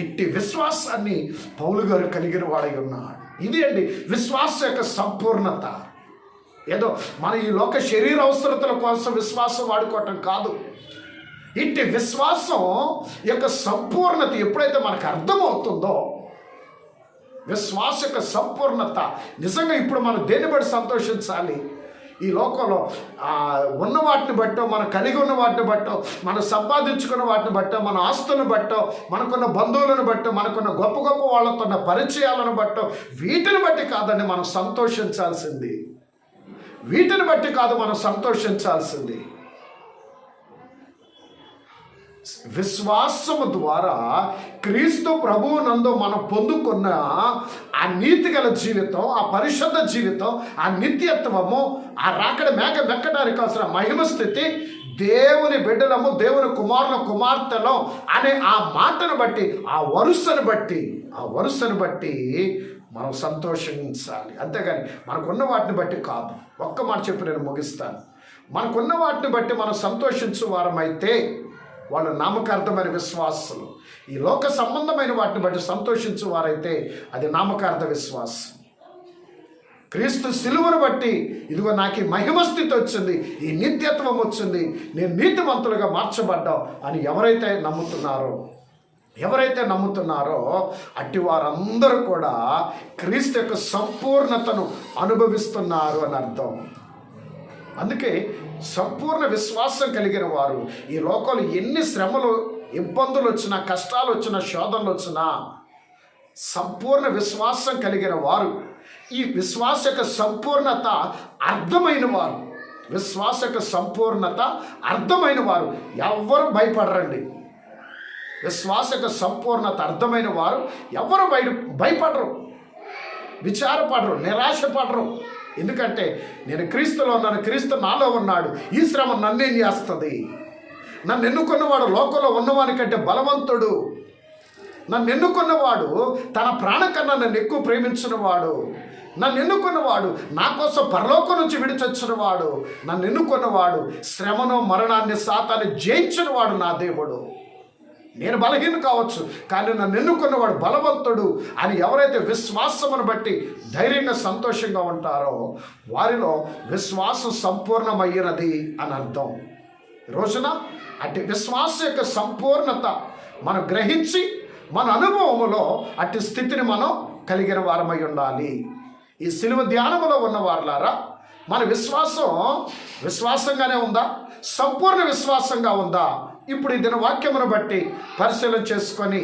ఇట్టి విశ్వాసాన్ని పౌలు గారు కలిగిన వాడై ఉన్నాడు. ఇది అండి విశ్వాసం యొక్క సంపూర్ణత. ఏదో మన ఈ లోక శరీర అవసరతల కోసం విశ్వాసం వాడుకోవటం కాదు. ఇట్టి విశ్వాసం యొక్క సంపూర్ణత ఎప్పుడైతే మనకు అర్థమవుతుందో, విశ్వాస యొక్క సంపూర్ణత నిజంగా ఇప్పుడు మనం దేన్ని బట్టి సంతోషించాలి? ఈ లోకంలో ఉన్న వాటిని బట్టో, మనం కలిగి ఉన్న వాటిని బట్టో, మనం సంపాదించుకున్న వాటిని బట్టో, మన ఆస్తులను బట్టో, మనకున్న బంధువులను బట్టో, మనకున్న గొప్ప గొప్ప వాళ్ళతో ఉన్న పరిచయాలను బట్టో, వీటిని బట్టి కాదండి మనం సంతోషించాల్సింది. వీటిని బట్టి కాదు మనం సంతోషించాల్సింది. విశ్వాసము ద్వారా క్రీస్తు ప్రభువు నందు మనం పొందుకున్న ఆ నీతిగల జీవితం, ఆ పరిశుద్ధ జీవితం, ఆ నిత్యత్వము, ఆ రాకడ మెక్కడానికి అవసరం మహిమ స్థితి, దేవుని బిడ్డలము, దేవుని కుమారుల కుమార్తెలో అనే ఆ మాటను బట్టి, ఆ వరుసను బట్టి మనం సంతోషించాలి. అంతేగాని మనకున్న వాటిని బట్టి కాదు. ఒక్క మాట చెప్పి నేను ముగిస్తాను. మనకున్న వాటిని బట్టి మనం సంతోషించు వారమైతే వాళ్ళు నామకార్థమైన విశ్వాసులు. ఈ లోక సంబంధమైన వాటిని బట్టి సంతోషించు వారైతే అది నామకార్థ విశ్వాసం. క్రీస్తు సిలువను బట్టి ఇదిగో నాకు ఈ మహిమ స్థితి వచ్చింది, ఈ నిత్యత్వం వచ్చింది, నేను నీతిమంతులుగా మార్చబడ్డావు అని ఎవరైతే నమ్ముతున్నారో అట్టి వారందరూ కూడా క్రీస్తు యొక్క సంపూర్ణతను అనుభవిస్తున్నారు అని అర్థం. అందుకే సంపూర్ణ విశ్వాసం కలిగిన వారు ఈ లోకంలో ఎన్ని శ్రమలు, ఇబ్బందులు వచ్చినా, కష్టాలు వచ్చినా, శోధనలు వచ్చినా, సంపూర్ణ విశ్వాసం కలిగిన వారు, ఈ విశ్వాస యొక్క సంపూర్ణత అర్థమైన వారు ఎవ్వరు భయపడరండి. విశ్వాస యొక్క సంపూర్ణత అర్థమైన వారు ఎవరు భయపడరు, విచారపడరు, నిరాశపడరు. ఎందుకంటే నేను క్రీస్తులో ఉన్నాను, క్రీస్తు నాలో ఉన్నాడు. ఈ శ్రమ నన్నేం చేస్తుంది? నన్ను ఎన్నుకున్నవాడు లోకంలో ఉన్నవానికంటే బలవంతుడు. నన్ను ఎన్నుకున్నవాడు తన ప్రాణం కన్నా నన్ను ఎక్కువ ప్రేమించినవాడు. నన్ను ఎన్నుకున్నవాడు నా కోసం పరలోకం నుంచి విడిచొచ్చినవాడు. నన్ను ఎన్నుకున్నవాడు శ్రమను మరణాన్ని సాతాన్ని జయించినవాడు నా దేవుడు. నేను బలహీన కావచ్చు, కానీ నన్ను ఎన్నుకున్నవాడు బలవంతుడు అని ఎవరైతే విశ్వాసమును బట్టి ధైర్యంగా సంతోషంగా ఉంటారో వారిలో విశ్వాసం సంపూర్ణమయ్యినది అని అర్థం. ఈ రోజున అట్టి విశ్వాసం యొక్క సంపూర్ణత మనం గ్రహించి మన అనుభవములో అట్టి స్థితిని మనం కలిగిన వారమై ఉండాలి. ఈ సిలువ ధ్యానములో ఉన్న వారులారా, మన విశ్వాసంగానే ఉందా? సంపూర్ణ విశ్వాసంగా ఉందా? ఇప్పుడు ఈ దిన వాక్యమును బట్టి పరిశీలన చేసుకొని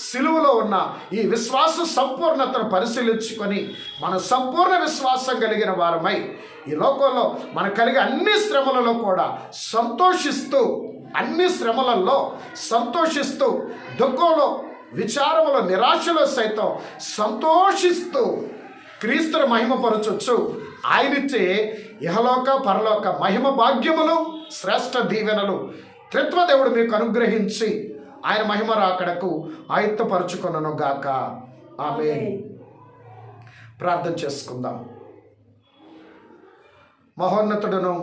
సిలువలో ఉన్న ఈ విశ్వాస సంపూర్ణతను పరిశీలించుకొని మన సంపూర్ణ విశ్వాసం కలిగిన వారమై ఈ లోకంలో మనకు కలిగే అన్ని శ్రమలలో కూడా సంతోషిస్తూ, అన్ని శ్రమలలో సంతోషిస్తూ, దుఃఖంలో, విచారములో, నిరాశలో సైతం సంతోషిస్తూ క్రీస్తును మహిమపరచొచ్చు. ఆయనిచ్చే ఇహలోక పరలోక మహిమ భాగ్యములు, శ్రేష్ఠ దీవెనలు త్రిత్వదేవుడు మీకు అనుగ్రహించి ఆయన మహిమ రాకడకు ఆయుత్తపరచుకొనును గాక. ఆమేన్. ప్రార్థన చేసుకుందాం. మహోన్నతుడును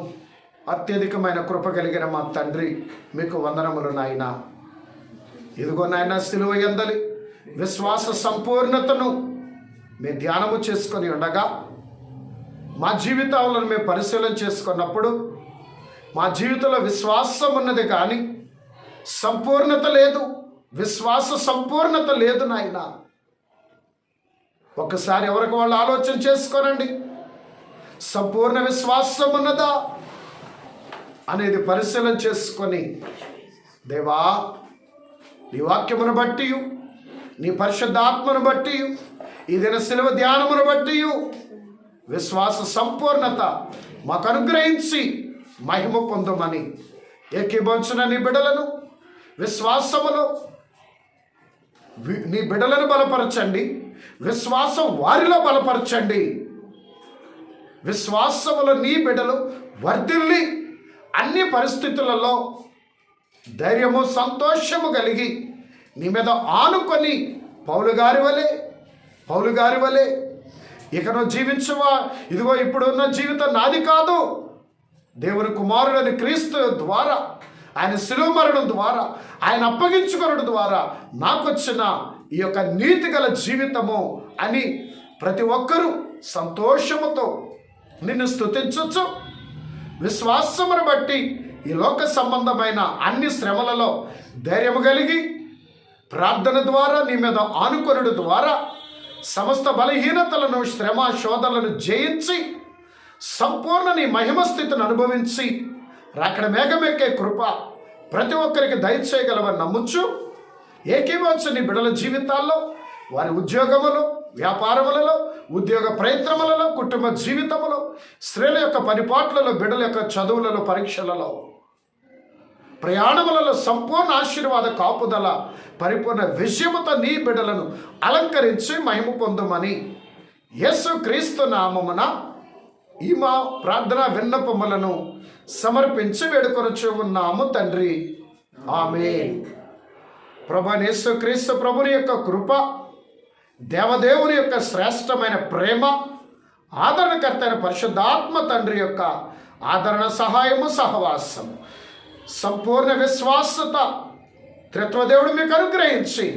అత్యధికమైన కృప కలిగిన మా తండ్రి, మీకు వందనములు నాయన. ఇదిగో నాయన, సిలువ యందలి విశ్వాస సంపూర్ణతను మేము ధ్యానము చేసుకొని ఉండగా మా జీవితాలను మేము పరిశీలన చేసుకున్నప్పుడు మా జీవితంలో విశ్వాసం ఉన్నది కానీ సంపూర్ణత లేదు, విశ్వాస సంపూర్ణత లేదు నాయన. ఒకసారి ఎవరికి వాళ్ళు ఆలోచన చేసుకోనండి. సంపూర్ణ విశ్వాసం ఉన్నదా అనేది పరిశీలన చేసుకొని, దేవా నీ వాక్యమును బట్టి, నీ పరిశుద్ధాత్మను బట్టి, ఈ దిన సిలువ ధ్యానమును బట్టి విశ్వాస సంపూర్ణత మాకు అనుగ్రహించి మహిమ పొందమని ఏకీభవించిన నీ బిడ్డలను విశ్వాసములో నీ బిడ్డలను బలపరచండి. విశ్వాసం వారిలో బలపరచండి. విశ్వాసములో నీ బిడ్డలు వర్ధిల్లి అన్ని పరిస్థితులలో ధైర్యము, సంతోషము కలిగి నీ మీద ఆనుకొని పౌలు గారి వలె ఇక నువ్వు జీవించవా, ఇదిగో ఇప్పుడున్న జీవితం నాది కాదు, దేవుని కుమారుడని క్రీస్తు ద్వారా, ఆయన శిలువ మరణం ద్వారా, ఆయన అప్పగించుకొనడం ద్వారా నాకు వచ్చిన ఈ యొక్క నీతి గల జీవితము అని ప్రతి ఒక్కరూ సంతోషముతో నిన్ను స్తుతించవచ్చు. విశ్వాసమును బట్టి ఈ లోక సంబంధమైన అన్ని శ్రమలలో ధైర్యము కలిగి ప్రార్థన ద్వారా, నీ మీద ఆనుకొనుడు ద్వారా సమస్త బలహీనతలను, శ్రమ శోధనలను జయించి సంపూర్ణ నీ మహిమ స్థితిని అనుభవించి రాకడ మేఘమెక్కే కృప ప్రతి ఒక్కరికి దయచేయగలవని నమ్ముచ్చు. ఏకీభవించు నీ బిడ్డల జీవితాల్లో, వారి ఉద్యోగములు, వ్యాపారములలో, ఉద్యోగ ప్రయత్నములలో, కుటుంబ జీవితములో, స్త్రీల యొక్క పనిపాట్లలో, బిడ్డల యొక్క చదువులలో, పరీక్షలలో, ప్రయాణములలో సంపూర్ణ ఆశీర్వాద కాపుదల, పరిపూర్ణ విజయముతో నీ బిడ్డలను అలంకరించి మహిమ పొందుమని యేసు క్రీస్తు నామమున ఈ మా ప్రార్థన విన్నపములను సమర్పించి వేడుకొనుచు ఉన్నాము తండ్రి. ఆమేన్. ప్రభువైన యేసు క్రీస్తు ప్రభుని యొక్క కృప, దేవదేవుని యొక్క శ్రేష్టమైన ప్రేమ, ఆదరణకర్త అయిన పరిశుద్ధాత్మ తండ్రి యొక్క ఆదరణ, సహాయము, సహవాసం, సంపూర్ణ విశ్వాసత త్రిత్వదేవుడు మీకు అనుగ్రహించి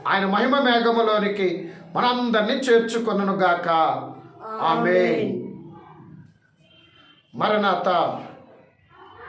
ఆయన మహిమ మేఘములోనికి మనందరినీ చేర్చుకొనును గాక. ఆమేన్. మరణాత.